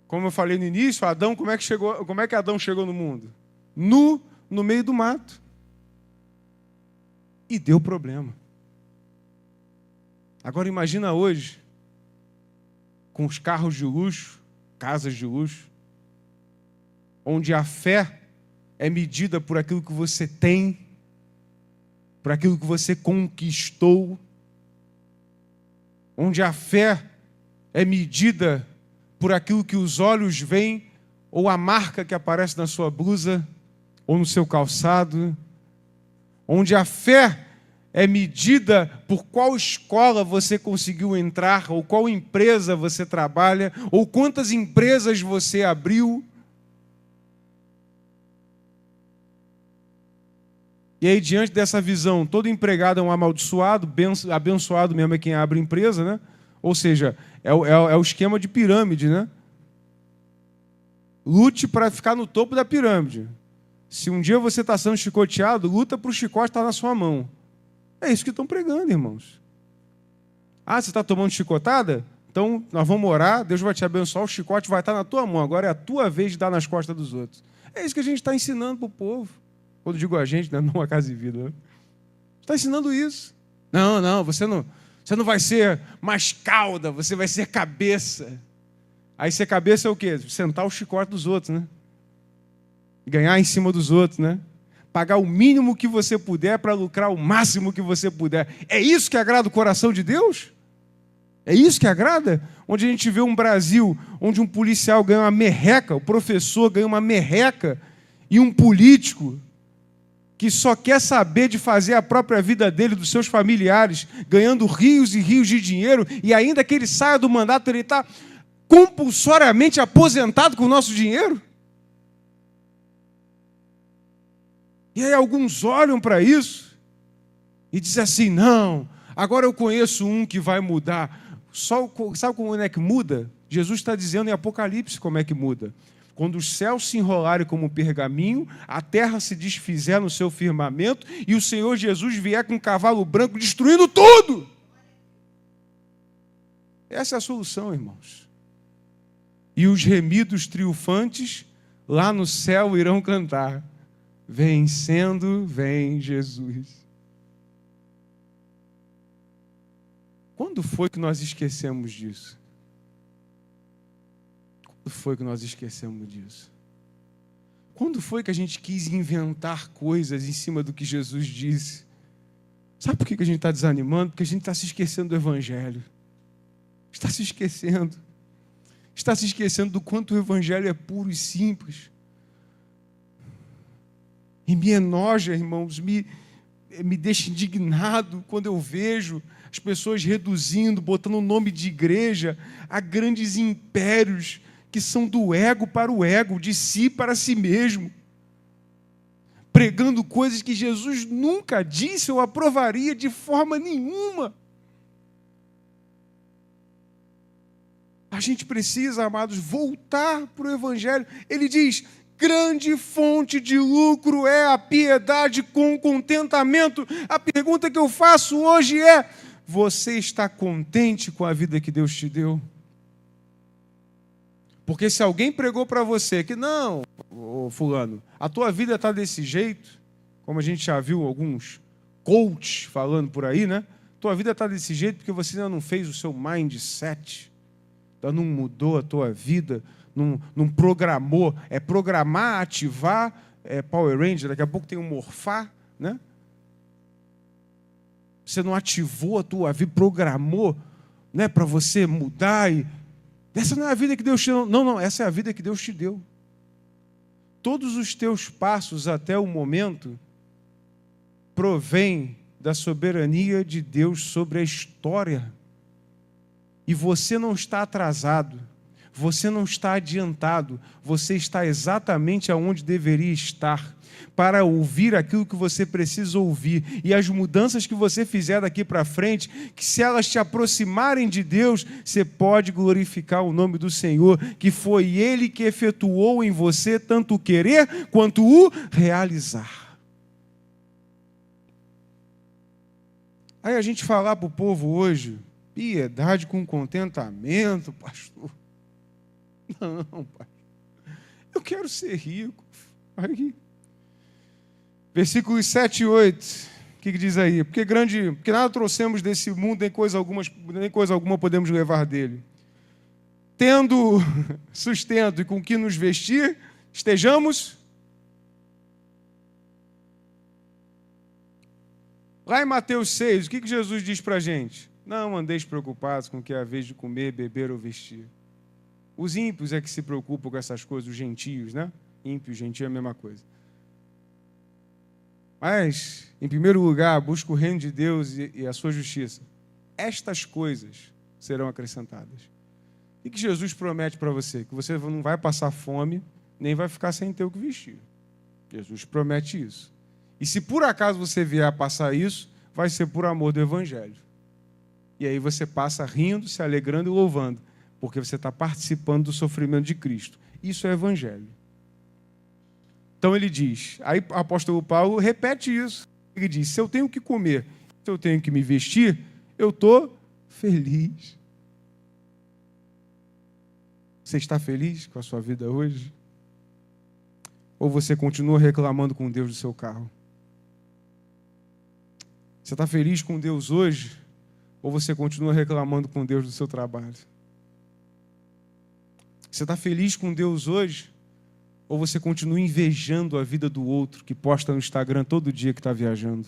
Como eu falei no início, Adão, como é que Adão chegou no mundo? Nu, no meio do mato. E deu problema. Agora imagina hoje, com os carros de luxo, casas de luxo, onde a fé é medida por aquilo que você tem, por aquilo que você conquistou, onde a fé é medida por aquilo que os olhos veem, ou a marca que aparece na sua blusa, ou no seu calçado, onde a fé é medida por qual escola você conseguiu entrar, ou qual empresa você trabalha, ou quantas empresas você abriu. E aí, diante dessa visão, todo empregado é um amaldiçoado, abençoado mesmo é quem abre empresa, né? Ou seja, é o esquema de pirâmide, né? Lute para ficar no topo da pirâmide. Se um dia você está sendo chicoteado, luta para o chicote estar na sua mão. É isso que estão pregando, irmãos. Ah, você está tomando chicotada? Então, nós vamos orar, Deus vai te abençoar, o chicote vai estar na tua mão. Agora é a tua vez de dar nas costas dos outros. É isso que a gente está ensinando para o povo. Quando digo a gente, não a Casa e Vida. Né? Está ensinando isso. Não, você não vai ser mais cauda, você vai ser cabeça. Aí ser cabeça é o quê? Sentar o chicote dos outros, né? Ganhar em cima dos outros, né? Pagar o mínimo que você puder para lucrar o máximo que você puder. É isso que agrada o coração de Deus? É isso que agrada? Onde a gente vê um Brasil onde um policial ganha uma merreca, o professor ganha uma merreca, e um político que só quer saber de fazer a própria vida dele, dos seus familiares, ganhando rios e rios de dinheiro, e ainda que ele saia do mandato, ele está compulsoriamente aposentado com o nosso dinheiro? E aí alguns olham para isso e dizem assim, não, agora eu conheço um que vai mudar. Sabe como é que muda? Jesus está dizendo em Apocalipse como é que muda. Quando os céus se enrolarem como um pergaminho, a terra se desfizer no seu firmamento e o Senhor Jesus vier com um cavalo branco destruindo tudo. Essa é a solução, irmãos. E os remidos triunfantes lá no céu irão cantar, vencendo, vem Jesus. Quando foi que nós esquecemos disso? Quando foi que nós esquecemos disso? Quando foi que a gente quis inventar coisas em cima do que Jesus disse? Sabe por que a gente está desanimando? Porque a gente está se esquecendo do Evangelho. Está se esquecendo. Está se esquecendo do quanto o Evangelho é puro e simples. E me enoja, irmãos, me deixa indignado quando eu vejo as pessoas reduzindo, botando o nome de igreja a grandes impérios que são do ego para o ego, de si para si mesmo. Pregando coisas que Jesus nunca disse ou aprovaria de forma nenhuma. A gente precisa, amados, voltar para o Evangelho. Ele diz, grande fonte de lucro é a piedade com contentamento. A pergunta que eu faço hoje é, você está contente com a vida que Deus te deu? Porque se alguém pregou para você que não, fulano, a tua vida está desse jeito, como a gente já viu alguns coaches falando por aí, né? Tua vida está desse jeito porque você ainda não fez o seu mindset, ainda não mudou a tua vida, não programou. É programar, ativar, Power Ranger, daqui a pouco tem um morfar, né? Você não ativou a tua vida, programou, né, para você mudar e... Essa não é a vida que Deus te deu. Não, essa é a vida que Deus te deu. Todos os teus passos até o momento provêm da soberania de Deus sobre a história. E você não está atrasado, você não está adiantado, você está exatamente aonde deveria estar, para ouvir aquilo que você precisa ouvir. E as mudanças que você fizer daqui para frente, que se elas te aproximarem de Deus, você pode glorificar o nome do Senhor, que foi Ele que efetuou em você tanto o querer quanto o realizar. Aí a gente falar para o povo hoje, piedade com contentamento, pastor. Não, pastor. Eu quero ser rico. Aí. Versículos 7 e 8. O que diz aí? Porque nada trouxemos desse mundo, nem coisa alguma podemos levar dele. Tendo sustento e com que nos vestir, estejamos. Lá em Mateus 6, o que Jesus diz para a gente? Não andeis preocupados com o que é a vez de comer, beber ou vestir. Os ímpios é que se preocupam com essas coisas, os gentios, né? Ímpio e gentio é a mesma coisa. Mas, em primeiro lugar, busca o reino de Deus e a sua justiça. Estas coisas serão acrescentadas. O que Jesus promete para você? Que você não vai passar fome, nem vai ficar sem ter o que vestir. Jesus promete isso. E se por acaso você vier a passar isso, vai ser por amor do Evangelho. E aí você passa rindo, se alegrando e louvando, porque você está participando do sofrimento de Cristo. Isso é Evangelho. Então ele diz, aí o apóstolo Paulo repete isso. Ele diz, se eu tenho que comer, se eu tenho que me vestir, eu estou feliz. Você está feliz com a sua vida hoje? Ou você continua reclamando com Deus do seu carro? Você está feliz com Deus hoje? Ou você continua reclamando com Deus do seu trabalho? Você está feliz com Deus hoje? Ou você continua invejando a vida do outro que posta no Instagram todo dia que está viajando?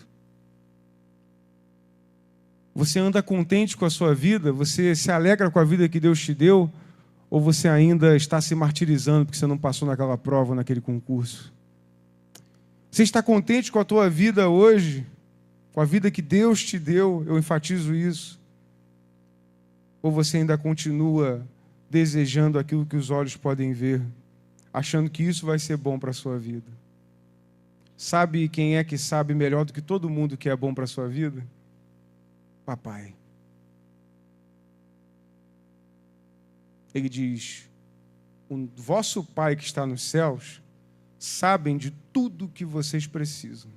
Você anda contente com a sua vida? Você se alegra com a vida que Deus te deu? Ou você ainda está se martirizando porque você não passou naquela prova, naquele concurso? Você está contente com a tua vida hoje? Com a vida que Deus te deu? Eu enfatizo isso. Ou você ainda continua desejando aquilo que os olhos podem ver, achando que isso vai ser bom para a sua vida? Sabe quem é que sabe melhor do que todo mundo que é bom para a sua vida? Papai. Ele diz, o vosso Pai que está nos céus sabem de tudo o que vocês precisam.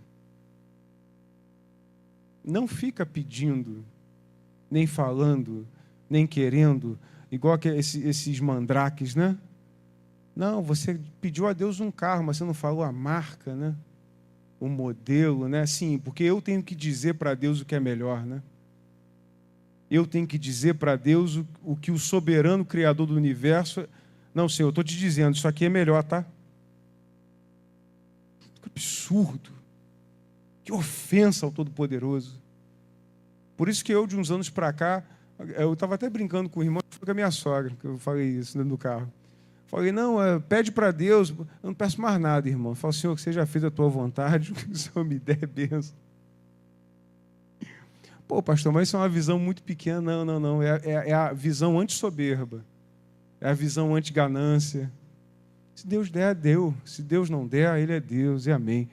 Não fica pedindo, nem falando, nem querendo, igual que esses mandrakes, né? Não, você pediu a Deus um carro, mas você não falou a marca, né? O modelo, né? Sim, porque eu tenho que dizer para Deus o que é melhor, né? Eu tenho que dizer para Deus o que o soberano Criador do universo... Não, Senhor, eu estou te dizendo, isso aqui é melhor, tá? Que absurdo. Que ofensa ao Todo-Poderoso. Por isso que eu, de uns anos para cá, eu estava até brincando com o irmão, com a minha sogra, que eu falei isso dentro do carro. Falei, não, pede para Deus, eu não peço mais nada, irmão. Eu falo, Senhor, que seja feita a tua vontade, que o Senhor me dê bênção. Pô, pastor, mas isso é uma visão muito pequena. Não. É a visão anti-soberba. É a visão anti-ganância. Se Deus der, deu. Se Deus não der, Ele é Deus, e amém.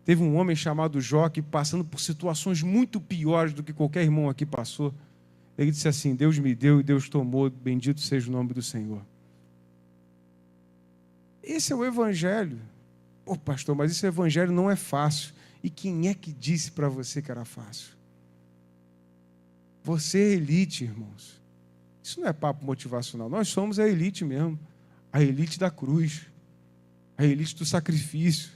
Teve um homem chamado Jó que, passando por situações muito piores do que qualquer irmão aqui passou, ele disse assim, Deus me deu e Deus tomou, bendito seja o nome do Senhor. Esse é o Evangelho. Pô, pastor, mas esse Evangelho não é fácil. E quem é que disse para você que era fácil? Você é elite, irmãos. Isso não é papo motivacional. Nós somos a elite mesmo. A elite da cruz. A elite do sacrifício.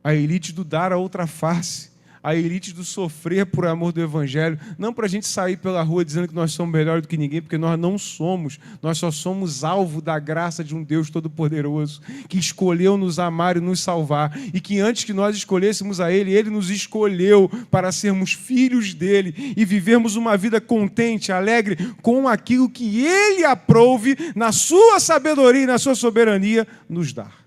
A elite do dar a outra face. A elite do sofrer por amor do Evangelho. Não para a gente sair pela rua dizendo que nós somos melhores do que ninguém, porque nós não somos. Nós só somos alvo da graça de um Deus Todo-Poderoso, que escolheu nos amar e nos salvar. E que antes que nós escolhêssemos a Ele, Ele nos escolheu para sermos filhos dEle e vivermos uma vida contente, alegre, com aquilo que Ele aprouve, na sua sabedoria e na sua soberania, nos dar.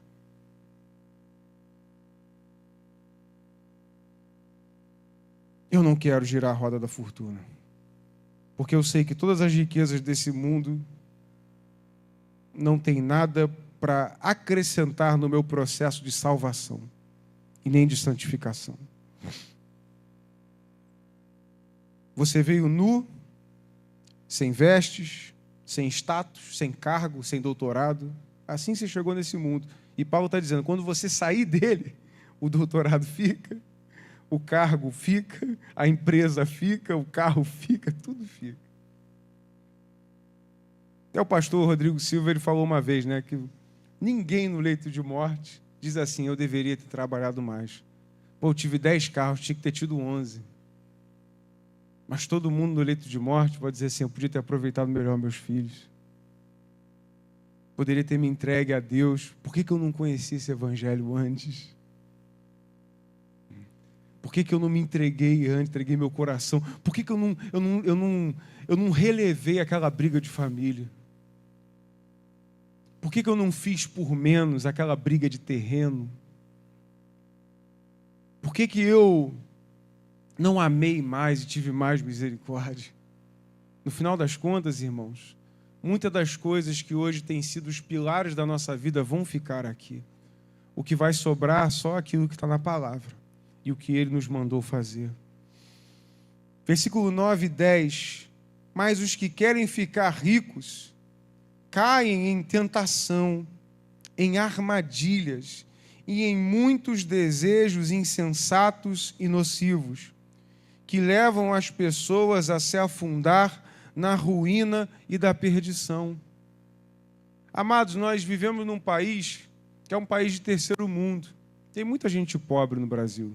Eu não quero girar a roda da fortuna, porque eu sei que todas as riquezas desse mundo não tem nada para acrescentar no meu processo de salvação e nem de santificação. Você veio nu, sem vestes, sem status, sem cargo, sem doutorado. Assim você chegou nesse mundo. E Paulo está dizendo, quando você sair dele, o doutorado fica, o cargo fica, a empresa fica, o carro fica, tudo fica. Até o pastor Rodrigo Silva, ele falou uma vez, né, que ninguém no leito de morte diz assim, eu deveria ter trabalhado mais. Pô, eu tive 10 carros, tinha que ter tido 11. Mas todo mundo no leito de morte pode dizer assim, eu podia ter aproveitado melhor meus filhos. Poderia ter me entregue a Deus. Por que eu não conheci esse evangelho antes? Por que eu não me entreguei antes, entreguei meu coração? Por que eu não relevei aquela briga de família? Por que eu não fiz por menos aquela briga de terreno? Por que eu não amei mais e tive mais misericórdia? No final das contas, irmãos, muitas das coisas que hoje têm sido os pilares da nossa vida vão ficar aqui. O que vai sobrar é só aquilo que está na palavra e o que Ele nos mandou fazer. Versículo 9 e 10. Mas os que querem ficar ricos caem em tentação, em armadilhas e em muitos desejos insensatos e nocivos, que levam as pessoas a se afundar na ruína e da perdição. Amados, nós vivemos num país que é um país de terceiro mundo. Tem muita gente pobre no Brasil.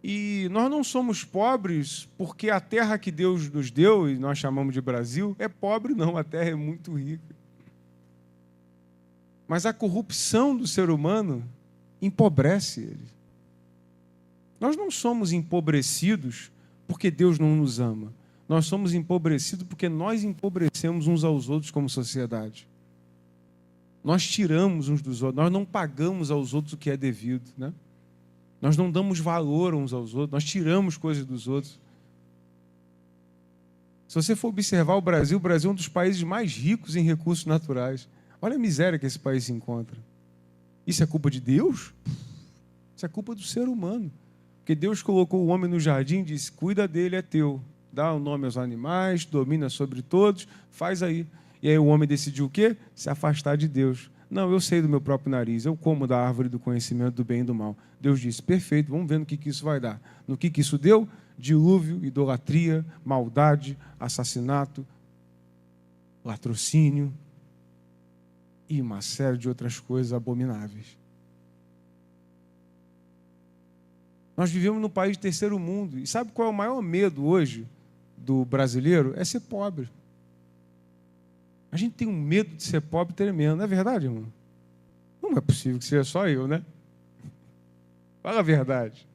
E nós não somos pobres porque a terra que Deus nos deu, e nós chamamos de Brasil, é pobre não, a terra é muito rica. Mas a corrupção do ser humano empobrece ele. Nós não somos empobrecidos porque Deus não nos ama. Nós somos empobrecidos porque nós empobrecemos uns aos outros como sociedade. Nós tiramos uns dos outros, nós não pagamos aos outros o que é devido, né? Nós não damos valor uns aos outros, nós tiramos coisas dos outros. Se você for observar o Brasil é um dos países mais ricos em recursos naturais. Olha a miséria que esse país se encontra. Isso é culpa de Deus? Isso é culpa do ser humano. Porque Deus colocou o homem no jardim e disse, cuida dele, é teu. Dá o nome aos animais, domina sobre todos, faz aí. E aí o homem decidiu o quê? Se afastar de Deus. Não, eu sei do meu próprio nariz, eu como da árvore do conhecimento do bem e do mal. Deus disse, perfeito, vamos ver no que isso vai dar. No que isso deu? Dilúvio, idolatria, maldade, assassinato, latrocínio e uma série de outras coisas abomináveis. Nós vivemos num país de terceiro mundo. E sabe qual é o maior medo hoje do brasileiro? É ser pobre. A gente tem um medo de ser pobre tremendo, não é verdade, irmão? Não é possível que seja só eu, né? Fala a verdade.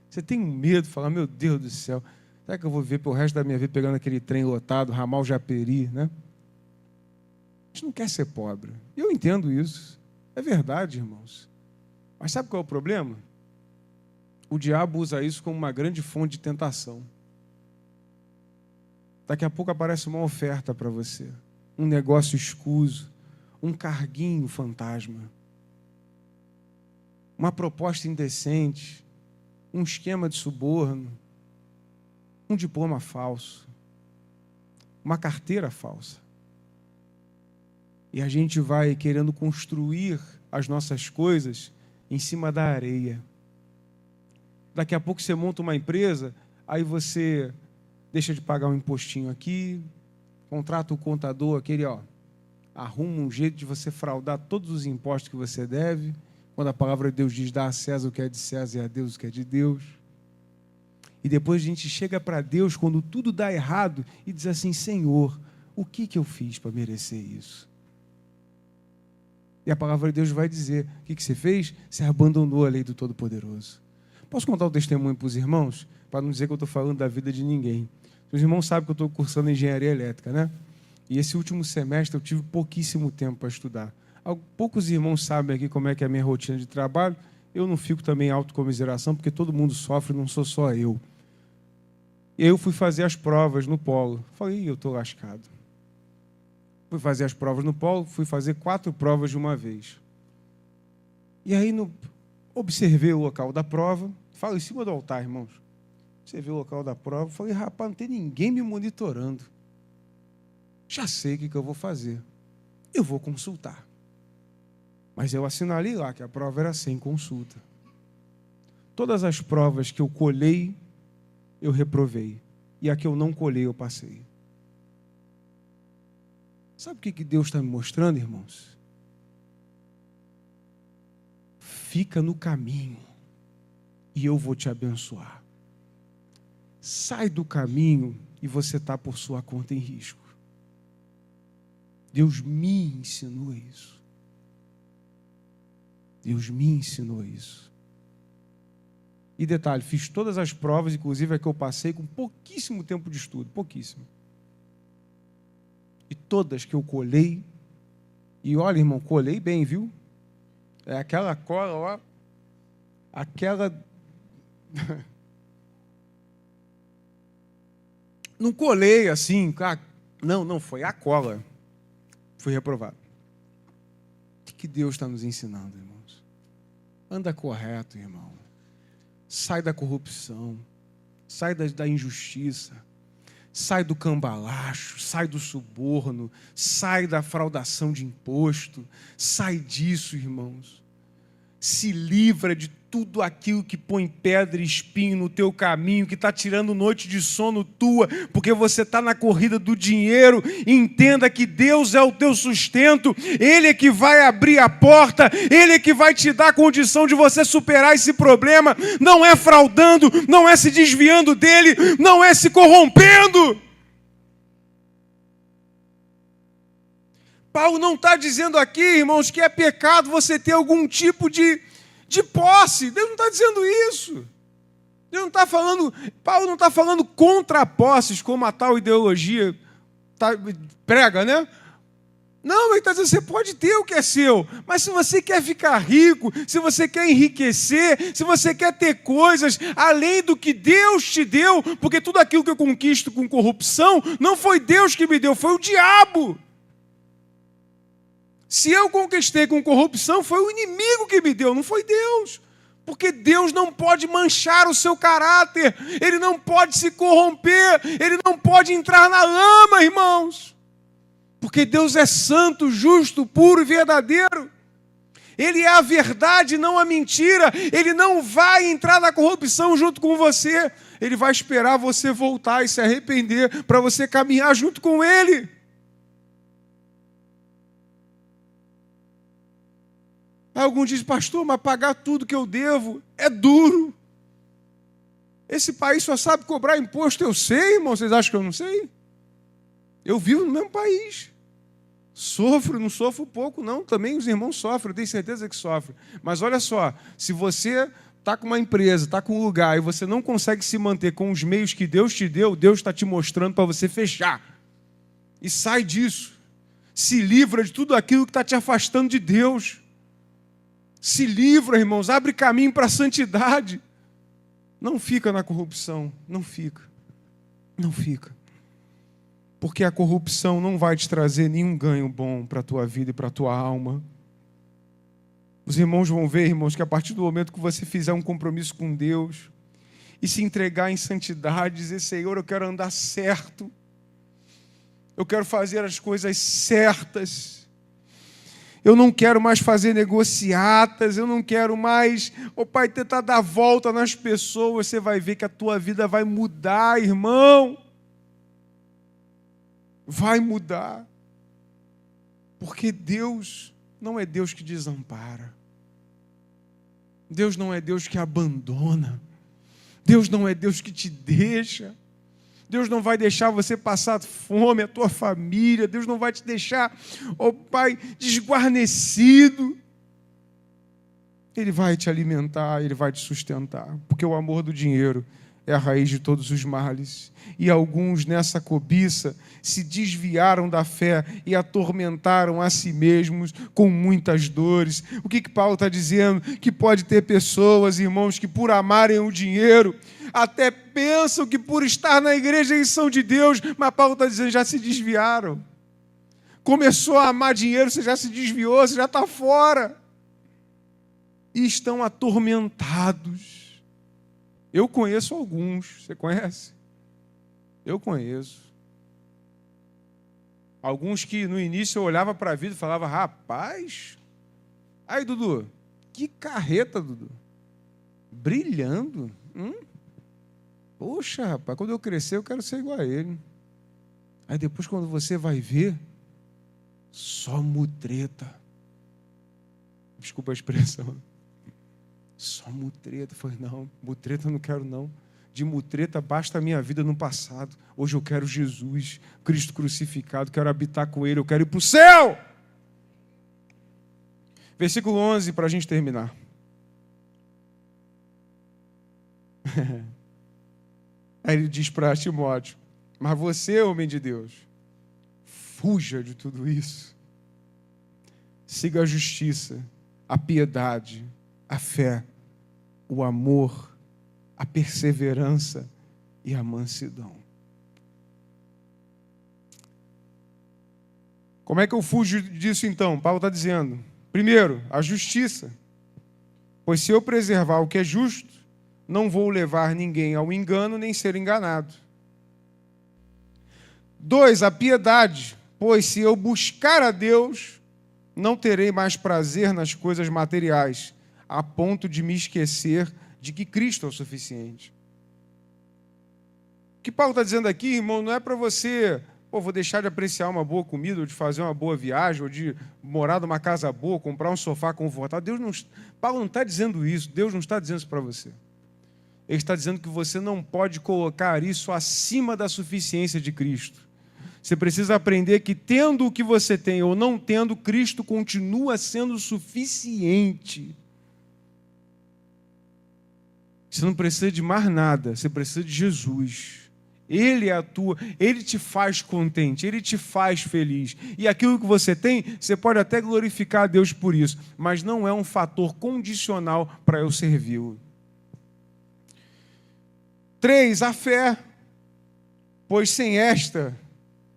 Você tem um medo de falar, meu Deus do céu, será que eu vou viver pelo resto da minha vida pegando aquele trem lotado, ramal Japeri, né? A gente não quer ser pobre. Eu entendo isso. É verdade, irmãos. Mas sabe qual é o problema? O diabo usa isso como uma grande fonte de tentação. Daqui a pouco aparece uma oferta para você. Um negócio escuso, um carguinho fantasma, uma proposta indecente, um esquema de suborno, um diploma falso, uma carteira falsa. E a gente vai querendo construir as nossas coisas em cima da areia. Daqui a pouco você monta uma empresa, aí você deixa de pagar um impostinho aqui, contrata o contador, aquele, arruma um jeito de você fraudar todos os impostos que você deve, quando a palavra de Deus diz, dá a César o que é de César e a Deus o que é de Deus. E depois a gente chega para Deus, quando tudo dá errado, e diz assim, Senhor, o que eu fiz para merecer isso? E a palavra de Deus vai dizer, o que você fez? Você abandonou a lei do Todo-Poderoso. Posso contar o testemunho para os irmãos? Para não dizer que eu estou falando da vida de ninguém. Os irmãos sabem que eu estou cursando engenharia elétrica, né? E esse último semestre eu tive pouquíssimo tempo para estudar. Poucos irmãos sabem aqui como é que é a minha rotina de trabalho. eu não fico também em autocomiseração, porque todo mundo sofre, não sou só eu. Eu fui fazer as provas no polo. Falei, eu estou lascado. Fui fazer as provas no polo, fui fazer 4 provas de uma vez. E aí, observei o local da prova, falo em cima do altar, irmãos. Observei o local da prova, falei, rapaz, não tem ninguém me monitorando. Já sei o que eu vou fazer. Eu vou consultar. Mas eu assinalei lá que a prova era sem consulta. Todas as provas que eu colhei, eu reprovei. E a que eu não colhei, eu passei. Sabe o que Deus está me mostrando, irmãos? Fica no caminho e eu vou te abençoar. Sai do caminho e você está por sua conta em risco. Deus me ensinou isso. Deus me ensinou isso. E detalhe, fiz todas as provas, inclusive a que eu passei, com pouquíssimo tempo de estudo, pouquíssimo. E todas que eu colhei, e olha, irmão, colhei bem, viu? É aquela cola, ó, aquela... Não colhei assim, não, foi a cola. Fui reprovado. O que Deus está nos ensinando, irmãos? Anda correto, irmão. Sai da corrupção, sai da injustiça, sai do cambalacho, sai do suborno, sai da fraudação de imposto, sai disso, irmãos. Se livra de tudo aquilo que põe pedra e espinho no teu caminho, que está tirando noite de sono tua, porque você está na corrida do dinheiro. Entenda que Deus é o teu sustento, Ele é que vai abrir a porta, Ele é que vai te dar a condição de você superar esse problema. Não é fraudando, não é se desviando dele, não é se corrompendo. Paulo não está dizendo aqui, irmãos, que é pecado você ter algum tipo de posse. Deus não está dizendo isso. Deus não está falando, Paulo não está falando contra posses, como a tal ideologia prega, né? Não, ele está dizendo, você pode ter o que é seu, mas se você quer ficar rico, se você quer enriquecer, se você quer ter coisas além do que Deus te deu, porque tudo aquilo que eu conquisto com corrupção, não foi Deus que me deu, foi o diabo. Se eu conquistei com corrupção, foi o inimigo que me deu, não foi Deus. Porque Deus não pode manchar o seu caráter, Ele não pode se corromper, Ele não pode entrar na lama, irmãos. Porque Deus é santo, justo, puro e verdadeiro. Ele é a verdade, não a mentira. Ele não vai entrar na corrupção junto com você. Ele vai esperar você voltar e se arrepender para você caminhar junto com Ele. Alguns dizem, pastor, mas pagar tudo que eu devo é duro. Esse país só sabe cobrar imposto, eu sei, irmão. Vocês acham que eu não sei? Eu vivo no mesmo país. Sofro, não sofro pouco, não. Também os irmãos sofrem, eu tenho certeza que sofrem. Mas olha só, se você está com uma empresa, está com um lugar e você não consegue se manter com os meios que Deus te deu, Deus está te mostrando para você fechar. E sai disso. Se livra de tudo aquilo que está te afastando de Deus. Se livra, irmãos, abre caminho para a santidade. Não fica na corrupção, não fica. Não fica. Porque a corrupção não vai te trazer nenhum ganho bom para a tua vida e para a tua alma. Os irmãos vão ver, irmãos, que a partir do momento que você fizer um compromisso com Deus e se entregar em santidade, dizer, Senhor, eu quero andar certo, eu quero fazer as coisas certas, eu não quero mais fazer negociatas, eu não quero mais, Pai, tentar dar volta nas pessoas. Você vai ver que a tua vida vai mudar, irmão. Vai mudar. Porque Deus não é Deus que desampara. Deus não é Deus que abandona. Deus não é Deus que te deixa. Deus não vai deixar você passar fome, a tua família. Deus não vai te deixar, Pai, desguarnecido. Ele vai te alimentar, Ele vai te sustentar. Porque o amor do dinheiro é a raiz de todos os males. E alguns nessa cobiça se desviaram da fé e atormentaram a si mesmos com muitas dores. O que Paulo está dizendo? Que pode ter pessoas, irmãos, que por amarem o dinheiro, até pensam que por estar na igreja eles são de Deus, mas Paulo está dizendo, já se desviaram. Começou a amar dinheiro, você já se desviou, você já está fora. E estão atormentados. Eu conheço alguns, você conhece? Eu conheço. Alguns que no início eu olhava para a vida e falava, rapaz, aí Dudu, que carreta, Dudu, brilhando. Poxa, rapaz, quando eu crescer eu quero ser igual a ele. Aí depois quando você vai ver, só mutreta. Desculpa a expressão. Só mutreta. Eu falei, não, mutreta eu não quero não. De mutreta basta a minha vida no passado. Hoje eu quero Jesus, Cristo crucificado, quero habitar com Ele, eu quero ir para o céu. Versículo 11, para a gente terminar. Aí ele diz para Timóteo, mas você, homem de Deus, fuja de tudo isso. Siga a justiça, a piedade, a fé, o amor, a perseverança e a mansidão. Como é que eu fujo disso então? Paulo está dizendo, primeiro, a justiça. Pois se eu preservar o que é justo, não vou levar ninguém ao engano nem ser enganado. 2, a piedade. Pois se eu buscar a Deus, não terei mais prazer nas coisas materiais, a ponto de me esquecer de que Cristo é o suficiente. O que Paulo está dizendo aqui, irmão, não é para você, vou deixar de apreciar uma boa comida, ou de fazer uma boa viagem, ou de morar numa casa boa, comprar um sofá confortável. Paulo não está dizendo isso, Deus não está dizendo isso para você. Ele está dizendo que você não pode colocar isso acima da suficiência de Cristo. Você precisa aprender que, tendo o que você tem ou não tendo, Cristo continua sendo suficiente. Você não precisa de mais nada, você precisa de Jesus. Ele é a tua, Ele te faz contente, Ele te faz feliz. E aquilo que você tem, você pode até glorificar a Deus por isso, mas não é um fator condicional para eu servi-lo. 3, a fé. Pois sem esta,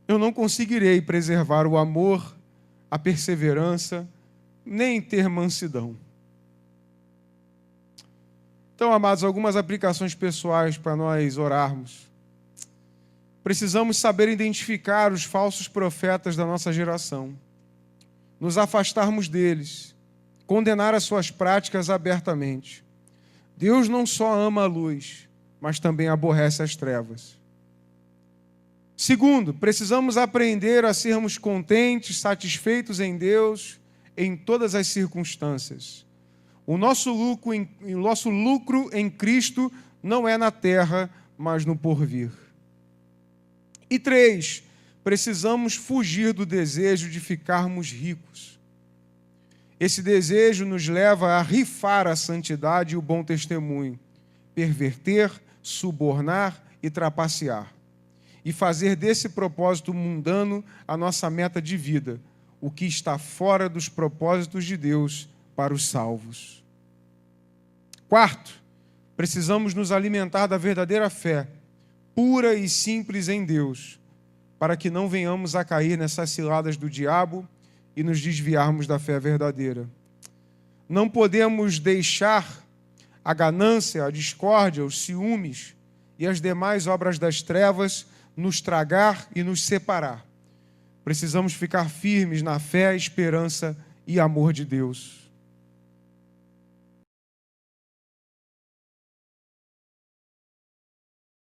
eu não conseguirei preservar o amor, a perseverança, nem ter mansidão. Então, amados, algumas aplicações pessoais para nós orarmos. Precisamos saber identificar os falsos profetas da nossa geração, nos afastarmos deles, condenar as suas práticas abertamente. Deus não só ama a luz, mas também aborrece as trevas. 2, precisamos aprender a sermos contentes, satisfeitos em Deus, em todas as circunstâncias. O nosso lucro em Cristo não é na terra, mas no porvir. E 3, precisamos fugir do desejo de ficarmos ricos. Esse desejo nos leva a rifar a santidade e o bom testemunho, perverter, subornar e trapacear, e fazer desse propósito mundano a nossa meta de vida, o que está fora dos propósitos de Deus para os salvos. 4, precisamos nos alimentar da verdadeira fé, pura e simples em Deus, para que não venhamos a cair nessas ciladas do diabo e nos desviarmos da fé verdadeira. Não podemos deixar a ganância, a discórdia, os ciúmes e as demais obras das trevas nos tragar e nos separar. Precisamos ficar firmes na fé, esperança e amor de Deus.